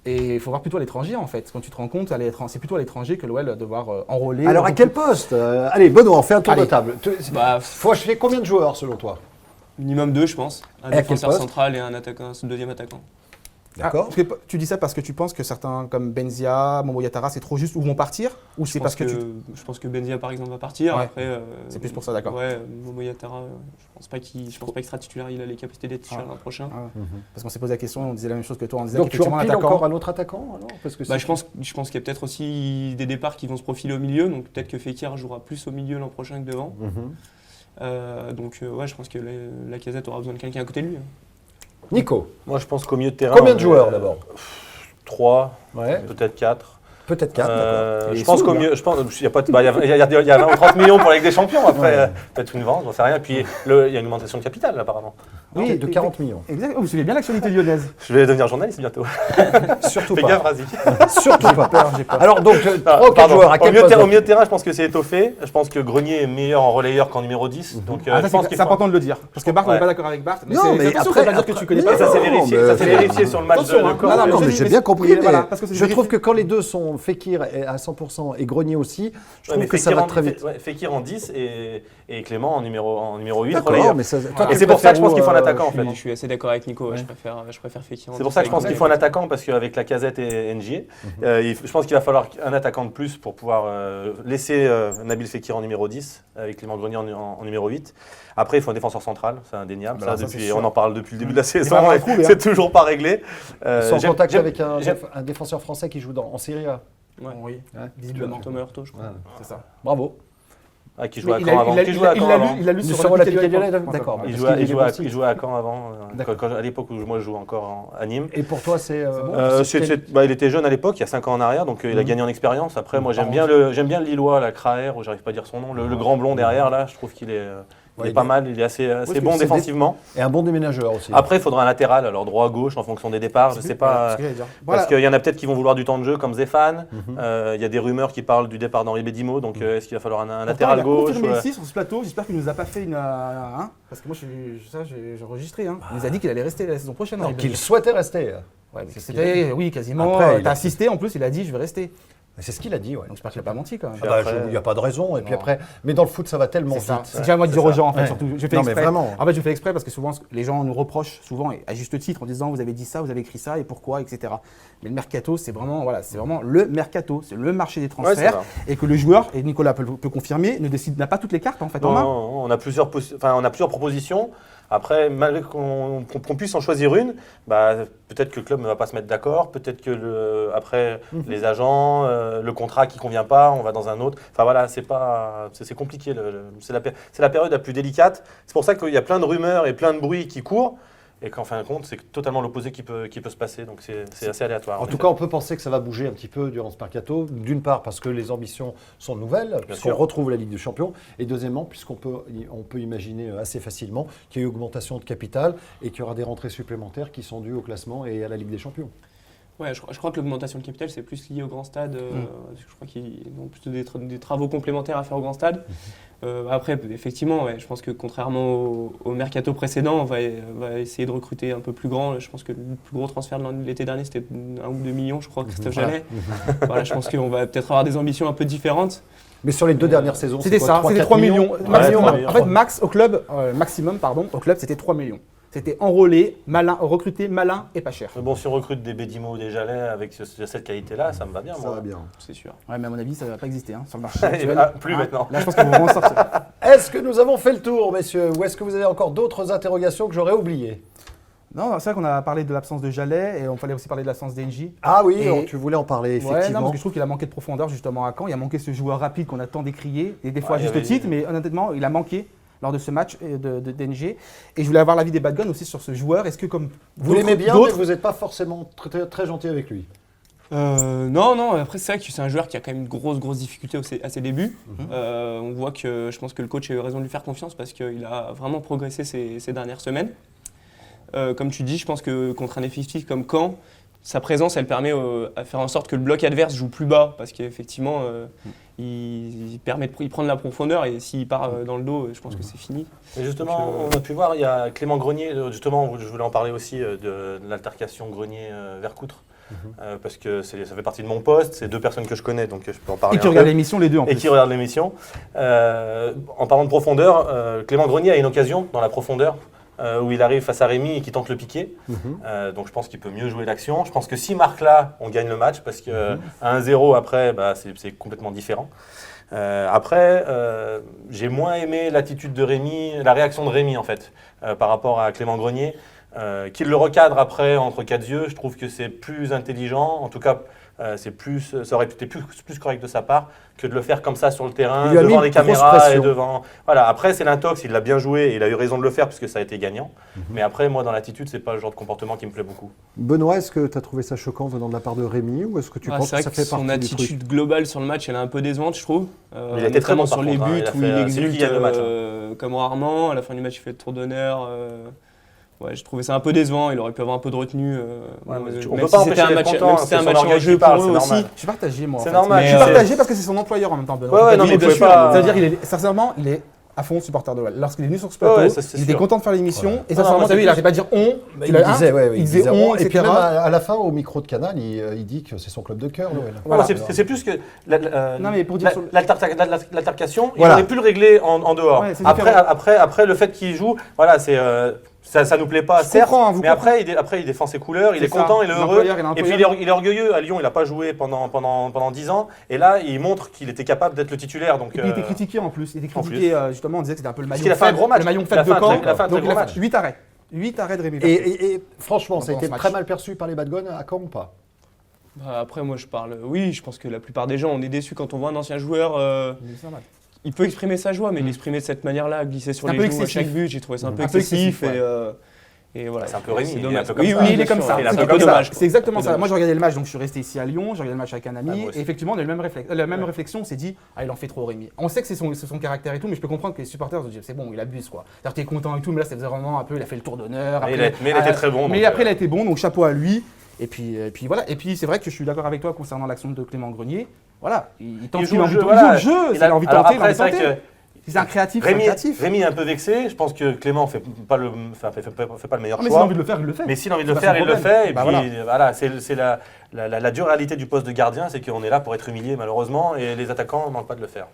Et il faut voir plutôt à l'étranger, en fait. Quand tu te rends compte, c'est plutôt à l'étranger que l'OL va devoir enrôler. Alors à quel poste? Allez, Benoît, on fait un tour de Allez. table. Bah, Faut acheter combien de joueurs selon toi? minimum 2 je pense, un Et à quel défenseur poste central et un deuxième attaquant. D'accord. Parce que tu dis ça parce que tu penses que certains, comme Benzia, Momo Yatara, c'est trop juste ou vont partir? Ou c'est parce que tu. Je pense que Benzia par exemple va partir. Ouais. Après, C'est plus pour ça, d'accord. Ouais, Momo Yatara, je pense pas qu'il sera titulaire. Il a les capacités d'être titulaire l'an prochain. Ah ouais. Parce qu'on s'est posé la question, on disait la même chose que toi. On disait Donc tu qu'effectivement, empiles l'attaquant- encore un autre attaquant alors? Parce que Bah, c'est- je pense qu'il y a peut-être aussi des départs qui vont se profiler au milieu. Donc peut-être que Fekir jouera plus au milieu l'an prochain que devant. Ouais, je pense que Lacazette aura besoin de quelqu'un à côté de lui. Nico, Moi, je pense qu'au milieu de terrain. combien de joueurs d'abord? 3, Ouais, peut-être 4. peut-être 4. d'accord. Et Je pense sous, qu'au là. mieux, il y a pas de- bah, il y a 20 ou 30 millions pour la Ligue des Champions. Après, peut-être une vente, j'en sais rien. Puis il y a une augmentation de capital, apparemment. Oui, de 40 millions. Exact. Oh, vous suivez bien l'actualité lyonnaise. Je vais devenir journaliste bientôt. Surtout Fais pas. gaffe, vas-y. Surtout pas. J'ai peur. Alors donc, 3 ou 4 Pardon. joueurs, à Au quel milieu, de poste? au milieu de terrain, je pense que c'est étoffé. Je pense que Grenier est meilleur en relayeur qu'en numéro 10. Donc, Ah, je ça, pense c'est qu'il c'est faut- important de le dire. Parce que Bart, on n'est Ouais. pas d'accord avec Bart. Non, mais attention, après- ça veut pas dire que tu connais après- pas. Ça, c'est Non, vérifié. mais- Ça, c'est vérifié sur le match Attention, de hein. Caen. Non, non, mais mais j'ai mais- bien compris, mais mais voilà, parce que c'est je vérifié. trouve que quand les deux sont Fekir à 100% et Grenier aussi, je trouve que ça va très vite. Fekir en 10 et Clément en numéro 8 D'accord, relayeur. mais ça, Voilà. tu Et c'est pour ça que je pense qu'il faut un préfères où, attaquant, en fait. Je suis assez d'accord avec Nico. Ouais. Je préfère Fekir. C'est pour ça que je pense qu'il faut un attaquant, parce qu'avec Lacazette et NJ, je pense qu'il va falloir un attaquant de plus pour pouvoir laisser Nabil Fekir en numéro 10, avec Clément Grenier en numéro 8. Après, il faut un défenseur central, c'est indéniable. Bah, Ça, ça, depuis, c'est sûr. on en parle depuis le début de la saison, vraiment un et trouvé, hein. c'est toujours pas réglé. Ils sont en J'aime- contact j'aime- avec j'aime- un défenseur français qui joue en Serie A. Ouais. Oui, Ouais, visiblement. Thomas Hurto, je crois. Ouais. C'est ça. Bravo. qui jouait à Mais Caen avant. Qui jouait à Caen avant. Il a lu Sur sur la la Piquet Lyonnaise. Lyonnaise, d'accord. Il Parce jouait, qu'il il jouait à, est aussi. il jouait à Caen avant, D'accord. à l'époque où moi je jouais encore à Nîmes. Et pour toi, c'est. Il était jeune à l'époque, il y a 5 ans en arrière, donc il a gagné en expérience. Après, moi j'aime bien le Lillois, la Kraher, ou j'arrive pas à dire son nom, le grand blond derrière là, je trouve qu'il est, il est pas mal, il est assez que bon c'est défensivement. Et un bon déménageur aussi. Après, il faudra un latéral, alors droit, gauche, en fonction des départs, je sais C'est pas. ce que j'allais dire. Parce Voilà. qu'il y en a peut-être qui vont vouloir du temps de jeu, comme Zéphane. Il y a des rumeurs qui parlent du départ d'Henri Bédimo, donc est-ce qu'il va falloir un Pourtant, latéral il a gauche confirmé ici sur ce plateau, j'espère qu'il nous a pas fait une. Parce que moi, j'ai enregistré. Hein. Il nous a dit qu'il allait rester la saison prochaine. Non, Henri qu'il Bédimo. souhaitait rester. Ouais, mais C'était, oui, quasiment. Après, il T'as a- assisté en plus, il a dit je vais rester. C'est ce qu'il a dit, ouais. Donc j'espère qu'il a pas menti quand même. Ah bah, après- il n'y a pas de raison. Et puis Non. après, mais dans le foot, ça va tellement C'est ça. vite. C'est déjà moi de dire aux gens en fait, Ouais. surtout. Je fais Non, mais exprès. vraiment. En fait, je fais exprès parce que souvent les gens nous reprochent souvent et à juste titre en disant vous avez dit ça, vous avez écrit ça et pourquoi, etc. Mais le mercato, c'est vraiment le mercato, c'est le marché des Ouais, c'est transferts vrai. et que le joueur et Nicolas peut confirmer n'a pas toutes les cartes en fait en main. Non, on a plusieurs propositions. Après, malgré qu'on puisse en choisir une, bah, peut-être que le club ne va pas se mettre d'accord, peut-être que après les agents, le contrat qui convient pas, on va dans un autre. Enfin voilà, c'est compliqué. C'est la période la plus délicate. C'est pour ça qu'il y a plein de rumeurs et plein de bruits qui courent. Et qu'en fin de compte, c'est totalement l'opposé qui peut se passer. Donc c'est assez aléatoire. En tout cas, on peut penser que ça va bouger un petit peu durant ce mercato. D'une part, parce que les ambitions sont nouvelles, puisqu'on sûr. retrouve la Ligue des Champions. Et deuxièmement, puisqu'on peut imaginer assez facilement qu'il y a eu augmentation de capital et qu'il y aura des rentrées supplémentaires qui sont dues au classement et à la Ligue des Champions. Ouais, je crois que l'augmentation de capital, c'est plus lié au grand stade. Parce que je crois qu'ils ont plutôt des travaux complémentaires à faire au grand stade. Après, effectivement, ouais, je pense que contrairement au mercato précédent, on va essayer de recruter un peu plus grand. Je pense que le plus gros transfert de l'été dernier, c'était 1 ou 2 millions, je crois, Christophe Jallet. Voilà, je pense qu'on va peut-être avoir des ambitions un peu différentes. Mais sur les 2 dernières saisons, C'était c'est quoi, ça, c'était 4 3 millions. Maximum, 3 millions. en fait, max au club, maximum, pardon, au club, c'était 3 millions. C'était enrôlé, malin, recruté, malin et pas cher. Mais bon, si on recrute des Bédimo ou des Jalais avec cette qualité-là, ça me va bien. Ça moi. va bien. C'est sûr. Ouais, mais à mon avis, ça ne va pas exister hein, sur le marché. Ah, actuel. plus maintenant. Là, je pense qu'ils vont vraiment sortir. Est-ce que nous avons fait le tour, messieurs, ou est-ce que vous avez encore d'autres interrogations que j'aurais oubliées? Non, c'est vrai qu'on a parlé de l'absence de Jallet et on fallait aussi parler de l'absence d'Engie. Ah oui, Et- tu voulais en parler, Ouais, non, effectivement. parce que je trouve qu'il a manqué de profondeur justement à Caen. Il a manqué ce joueur rapide qu'on a tant décrié, et des fois à Ouais, juste il y avait- titre, mais honnêtement, il a manqué lors de ce match d'Engie. Et je voulais avoir l'avis des Bad Guns aussi sur ce joueur. Est-ce que comme Vous l'aimez bien, mais d'autres, vous n'êtes pas forcément très gentil avec lui. Non, après c'est vrai que c'est un joueur qui a quand même une grosse difficulté à ses débuts. On voit que je pense que le coach a eu raison de lui faire confiance parce qu'il a vraiment progressé ces dernières semaines. Comme tu dis, je pense que contre un effectif comme Caen, sa présence elle permet à faire en sorte que le bloc adverse joue plus bas parce qu'effectivement il permet de prendre la profondeur et s'il part dans le dos, je pense que c'est fini. Et justement, Donc, on a pu voir, il y a Clément Grenier, justement, je voulais en parler aussi de l'altercation Grenier-Vercoutre. Parce que ça fait partie de mon poste, c'est 2 personnes que je connais, donc je peux en parler et qui un regardent peu. l'émission les deux en Et plus. qui regardent l'émission. En parlant de profondeur, Clément Grenier a une occasion dans la profondeur où il arrive face à Rémi et qui tente le piquer. Donc je pense qu'il peut mieux jouer l'action. Je pense que s'il marque là, on gagne le match parce que à 1-0 après, c'est complètement différent. Après, j'ai moins aimé l'attitude de Rémi, la réaction de Rémi en fait, par rapport à Clément Grenier. Qu'il le recadre après entre 4 yeux, je trouve que c'est plus intelligent. En tout cas, ça aurait été plus correct de sa part que de le faire comme ça sur le terrain, Il lui a mis devant une les grosse caméras pression. et devant. Voilà. Après, c'est l'intox, il l'a bien joué et il a eu raison de le faire parce que ça a été gagnant. Mais après, moi, dans l'attitude, c'est pas le genre de comportement qui me plaît beaucoup. Benoît, est-ce que tu as trouvé ça choquant venant de la part de Rémi ou est-ce que tu penses C'est que vrai ça que fait partie son du truc? attitude globale sur le match, elle est un peu décevante, je trouve. Il a été très Notamment bon, par sur les contre, hein. buts Il a où fait- il c'est lui exulte qui gagne le match, comme rarement. À la fin du match, il fait le tour d'honneur. Ouais, je trouvais ça un peu décevant. Il aurait pu avoir un peu de retenue. Ouais, mais même on peut si pas c'était empêcher un d'être match, content, même si c'était c'est un son match en orgueil jeu qui pour parle, eux c'est aussi. normal. Je suis partagé moi. en C'est fait. normal. Mais, Je suis partagé parce que c'est son employeur en même temps, Benoît. Ouais, non, mais bien bien sûr. sûr. C'est-à-dire qu'il est sincèrement, il est à fond supporter de l'OL. Lorsqu'il est venu sur ce plateau, Ouais, ça, c'est il était sûr. content de faire l'émission. Et Non, non, sincèrement, moi, t'as vu, c'est il n'arrêtait pas de dire on. Il disait, il disait on, Et puis etc. même à la fin, au micro de Canal, il dit que c'est son club de cœur, l'OL. Voilà. C'est plus que Non, mais pour dire sur le- l'altercation, Voilà. il aurait pu le régler en dehors. Ouais, c'est après, différent. après, le fait qu'il joue, voilà, ça nous plaît pas, Je certes, comprends, hein, vous mais après il défend ses couleurs, il C'est est ça. content, il est heureux. L'employeur, il a un Et puis il est orgueilleux. À Lyon, il n'a pas joué pendant 10 ans. Et là, il montre qu'il était capable d'être le titulaire. Donc, Et puis il était critiqué en plus. Il était en critiqué, justement, on disait que c'était un peu le Parce maillon qu'il a fait un faible, gros match. le maillon Il a faible fait de un Caen. très- il a fait un très Donc il gros a match. fait 8 arrêts. 8 arrêts de Rémi Vercouttre. Et franchement, ça a Pendant été ce match. très mal perçu par les Bad Guns à Caen ou pas? Après, moi, je parle. Oui, je pense que la plupart des gens, on est déçus quand on voit un ancien joueur. C'est normal. Il peut exprimer sa joie, mais l'exprimer de cette manière-là, glisser sur Un les peu joues à excessif. chaque but, j'ai trouvé ça un peu Un peu excessif. excessif, Et voilà. C'est un peu Rémi, il est un dommage. peu comme Oui, ça. oui, il est comme ça. Il est un C'est peu un peu comme ça. dommage. C'est exactement C'est ça. dommage. Moi, je regardais le match, donc je suis resté ici à Lyon, je regardais le match avec un ami, moi aussi. et effectivement, on a eu la même réflexion, on s'est dit, il en fait trop Rémi. On sait que c'est son caractère et tout, mais je peux comprendre que les supporters se disent, c'est bon, il abuse quoi. C'est-à-dire que t'es content et tout, mais là, c'est vraiment un peu, il a fait le tour d'honneur. Mais après- il a été très bon, Mais donc, après, il a été bon, donc chapeau à lui. Et puis voilà. Et puis c'est vrai que je suis d'accord avec toi concernant l'action de Clément Grenier. Voilà, il tente, Il joue il a le envie jeu, de- voilà. il joue le jeu, il a envie de Alors tenter, il a après, envie de c'est vrai tenter. que Si c'est un créatif, c'est un créatif. Rémi est un peu vexé. Je pense que Clément fait pas le meilleur Ah, mais s'il a choix. envie de le faire, il le fait. Mais s'il a envie de C'est le pas faire, son il le problème. fait. Et Bah puis voilà, c'est la dure réalité du poste de gardien, c'est qu'on est là pour être humilié malheureusement, et les attaquants ne manquent pas de le faire.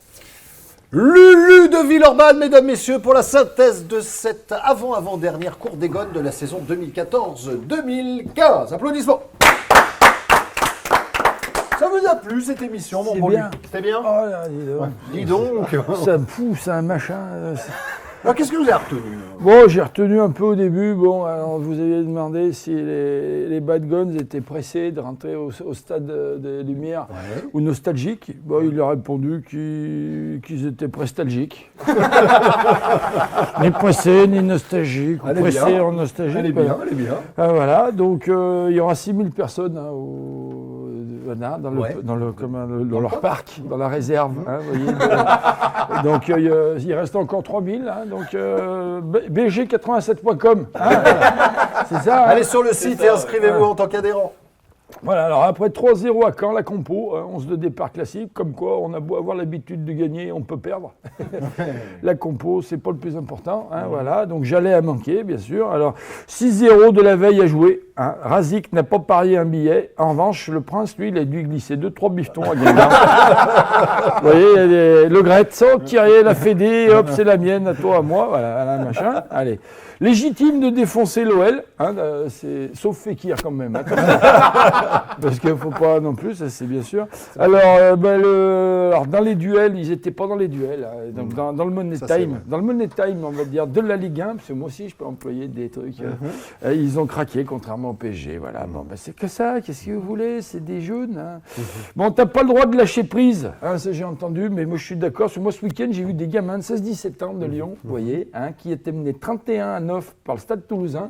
Lulu de Villeurbanne, mesdames, messieurs, pour la synthèse de cette avant-dernière cour des Gones de la saison 2014-2015. Applaudissements. Ça vous a plu cette émission, mon C'est bon bien. Luc? C'était bien? Oh là, dis donc. Dis donc. Ça me pousse un machin. Alors, qu'est-ce que vous avez retenu? Bon, j'ai retenu un peu au début. Bon, alors vous aviez demandé si les Bad Guns étaient pressés de rentrer au stade des Lumières Ouais. ou nostalgiques. Bon, il a répondu qu'ils étaient prestalgiques. Ni pressés, ni nostalgiques. Ou Elle est pressés bien. en nostalgique. Elle est voilà. bien, elle est bien. Ah, voilà, donc il y aura 6000 personnes hein, Ouais. dans leur parc, dans la réserve. Hein, vous voyez, donc il reste encore 3000. Hein, donc bg87.com. Hein, voilà. C'est ça. Hein. Allez sur le site et inscrivez-vous en tant qu'adhérent. Voilà, alors après 3-0 à Caen, la compo, 11 de départ classique, comme quoi on a beau avoir l'habitude de gagner, on peut perdre. La compo, c'est pas le plus important, hein, voilà, donc j'allais à manquer, bien sûr. Alors 6-0 de la veille à jouer, hein. Razik n'a pas parié un billet, en revanche, le Prince, lui, il a dû glisser 2-3 bifetons à Guingamp. Vous voyez, il y a le Gretzo, Kyrie, la Fédé, hop, c'est la mienne, à toi, à moi, voilà, machin, allez. Légitime de défoncer l'OL, hein, sauf Fekir quand même. Hein, Parce qu'il ne faut pas non plus, ça c'est bien sûr. Alors, alors, dans les duels, ils étaient pas dans les duels. Donc dans le Money Ça, c'est Time, vrai. dans le Money Time, on va dire de la Ligue 1, parce que moi aussi je peux employer des trucs. Ils ont craqué contrairement au PSG. Voilà. Bon, c'est que ça. Qu'est-ce que vous voulez? C'est des jeunes. Hein. Bon, t'as pas le droit de lâcher prise. Hein, ça j'ai entendu, mais moi je suis d'accord. Parce que moi ce week-end j'ai vu des gamins de 16-17 ans de Lyon, vous voyez, hein, qui étaient menés 31-9 par le Stade Toulousain,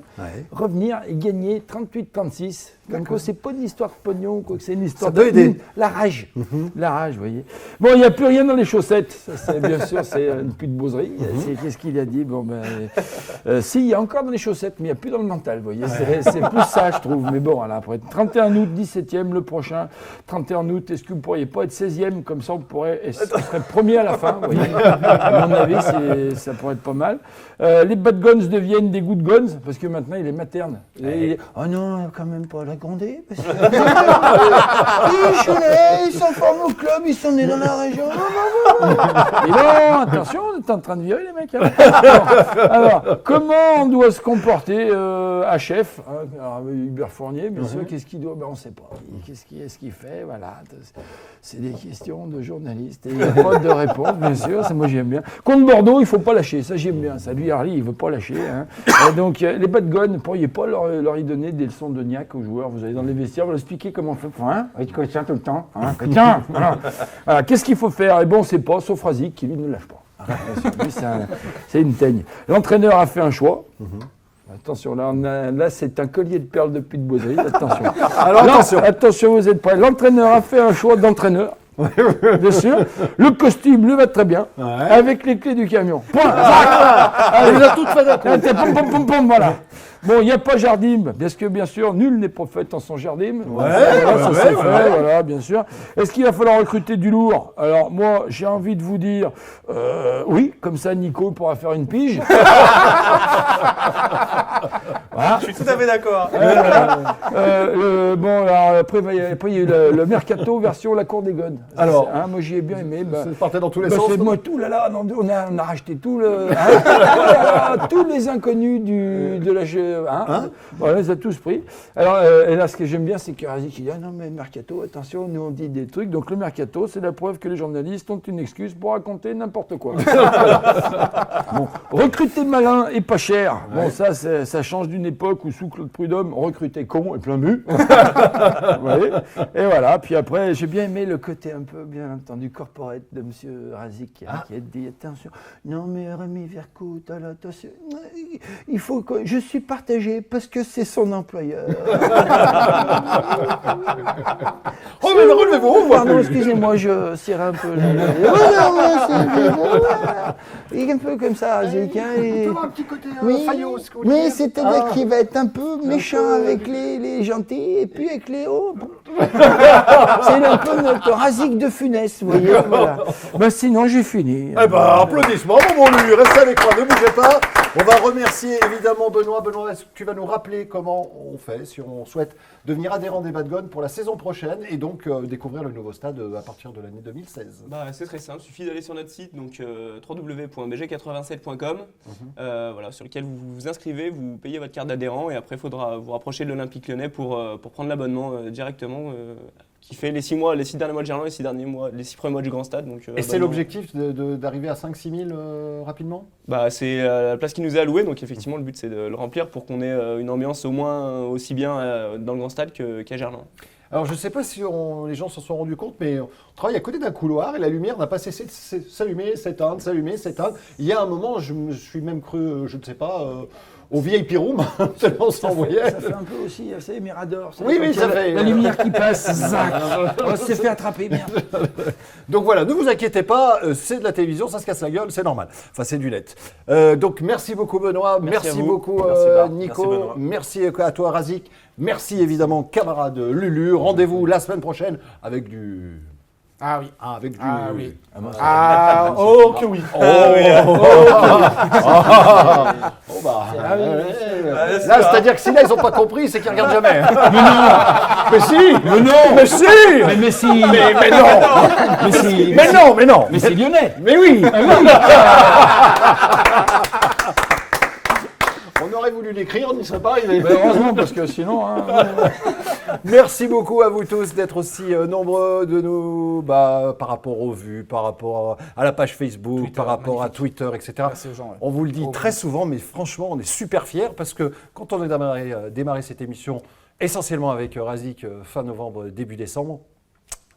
revenir et gagner 38-36. Comme quoi c'est pas une histoire de pognon, quoi, que c'est une histoire Ça peut aider. La rage. La rage, vous voyez. Bon, il n'y a plus rien dans les chaussettes. Ça, c'est, bien sûr, c'est une pute boserie. Qu'est-ce qu'il a dit? Bon, si, il y a encore dans les chaussettes, mais il n'y a plus dans le mental, vous voyez. C'est plus ça, je trouve. Mais bon, voilà, après 31 août, 17e, le prochain. 31 août, est-ce que vous ne pourriez pas être 16e? Comme ça, on serait premier à la fin, vous voyez. À mon avis, ça pourrait être pas mal. Les bad guns deviennent des good guns, parce que maintenant, il est materne. Oh non, quand même pas la Condé, parce que ils sont formés au club, ils sont nés dans la région. Et non, attention, on est en train de virer les mecs. Hein. Alors, comment on doit se comporter à chef, hein, alors, Hubert Fournier, bien sûr, qu'est-ce qu'il doit? On ne sait pas. Qu'est-ce qu'il fait? Voilà. C'est des questions de journalistes. Et il n'y a pas de réponse, bien sûr. Ça, moi, j'aime bien. Contre Bordeaux, il ne faut pas lâcher. Ça, j'aime bien. Ça, lui, Harley, il ne veut pas lâcher. Hein. Donc, les bad guns, ne pourriez pas leur y donner des leçons de niaque aux joueurs. Vous allez dans les vestiaires, vous leur expliquez comment on fait. Hein, avec Cotia tout le temps. Hein, Cotia, voilà. Qu'est-ce qu'il faut faire? Eh bon, on ne sait pas, sauf Razik, qui lui ne lâche pas. Lui, c'est une teigne. L'entraîneur a fait un choix. Attention, là c'est un collier de perles depuis de Boiserie. Attention. Alors attention, vous êtes prêts. L'entraîneur a fait un choix d'entraîneur. Bien sûr. Le costume lui va très bien. Avec les clés du camion. Point. Il les a toutes faites d'un coup. Voilà. Bon, il n'y a pas Jardim, parce que bien sûr, nul n'est prophète en son Jardim. Voilà, bien sûr. Est-ce qu'il va falloir recruter du lourd? Alors moi, j'ai envie de vous dire, oui, comme ça Nico pourra faire une pige. Voilà. Je suis tout à fait d'accord. Bon, alors après, il y a eu le Mercato version La Cour des Godes. Alors, hein, moi j'y ai bien aimé. Ça partait dans tous les sens. Moi, tout là, on a racheté tout tous les inconnus de la voilà, ils ont tous pris. Alors, et là, ce que j'aime bien, c'est que Razik, il dit non, mais Mercato, attention, nous on dit des trucs. Donc, le Mercato, c'est la preuve que les journalistes ont une excuse pour raconter n'importe quoi. Bon, recruter malin et pas cher. Bon, ça change d'une époque où, sous Claude Prudhomme, on recrutait con et plein but. Vous voyez. Et voilà. Puis après, j'ai bien aimé le côté un peu, bien entendu, corporate de M. Razik, qui a dit attention, non, mais Rémi Vercoute, attention, il faut que je suis partagé parce que c'est son employeur. Oh, mais relevez-vous, pardon, excusez-moi, je serre un peu. Il est un peu comme ça, Razik. Il peut avoir un petit côté faillot, ce que vous mais dites. c'est un mec qui va être un peu méchant avec les gentils et puis avec les hauts. C'est un peu notre Razik de Funès, vous voyez. Voilà. Sinon, j'ai fini. Eh ben, applaudissements, mon Lu, restez avec moi, ne bougez pas. On va remercier évidemment Benoît. Benoît, est-ce que tu vas nous rappeler comment on fait si on souhaite devenir adhérent des Bad Guns pour la saison prochaine et donc découvrir le nouveau stade à partir de l'année 2016? C'est très simple, il suffit d'aller sur notre site, donc www.bg87.com, voilà, sur lequel vous vous inscrivez, vous payez votre carte d'adhérent et après il faudra vous rapprocher de l'Olympique Lyonnais pour prendre l'abonnement directement. Qui fait les 6 derniers mois de Gerland, les 6 premiers mois du Grand Stade. Donc, et c'est l'objectif d'arriver à 5-6 000 rapidement? C'est la place qui nous est allouée, donc effectivement le but c'est de le remplir pour qu'on ait une ambiance au moins aussi bien dans le Grand Stade qu'à Gerland. Alors je ne sais pas si les gens s'en sont rendus compte, mais on travaille à côté d'un couloir et la lumière n'a pas cessé de s'allumer, s'éteindre, s'allumer, s'éteindre. Il y a un moment, je me suis même cru, je ne sais pas... au VIP room, tellement on s'envoyait. Ça fait un peu aussi, c'est Mirador. Oui, ça fait. La lumière qui passe, zac. On s'est fait attraper, merde. Donc voilà, ne vous inquiétez pas, c'est de la télévision, ça se casse la gueule, c'est normal. Enfin, c'est du net. Donc merci beaucoup Benoît, merci beaucoup Nico, merci à toi Razik, merci évidemment camarade Lulu. Rendez-vous la semaine prochaine avec du... Ah oui. Avec du... Ah oui. Oh que oui. Là, c'est-à-dire que si là, ils n'ont pas compris, c'est qu'ils ne regardent jamais. Mais si. Mais si. Mais non. Mais non. Mais c'est lyonnais. Mais oui. On aurait voulu voulu l'écrire, on n'y serait pas arrivé. Mais heureusement, parce que sinon. Hein, Merci beaucoup à vous tous d'être aussi nombreux de nous par rapport aux vues, par rapport à la page Facebook, Twitter, par rapport magnifique. à Twitter, etc. Merci aux gens, ouais. On vous le dit Oh, très oui. souvent, mais franchement, on est super fiers parce que quand on a démarré cette émission, essentiellement avec Razik fin novembre, début décembre,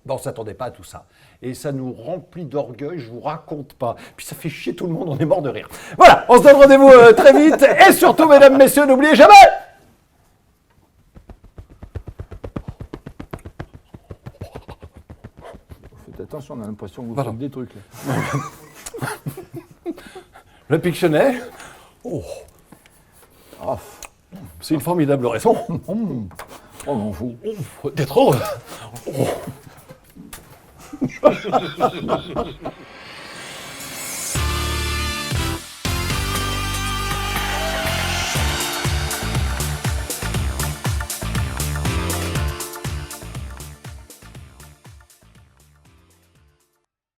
on ne s'attendait pas à tout ça. Et ça nous remplit d'orgueil, je vous raconte pas. Puis ça fait chier tout le monde, on est mort de rire. Voilà, on se donne rendez-vous très vite. Et surtout, mesdames, messieurs, n'oubliez jamais... faites attention, on a l'impression que vous Voilà. faites des trucs. Là. Le Pictionnaire, oh, Ah, c'est une formidable raison oh, m'en fous. d'être heureux. Oh.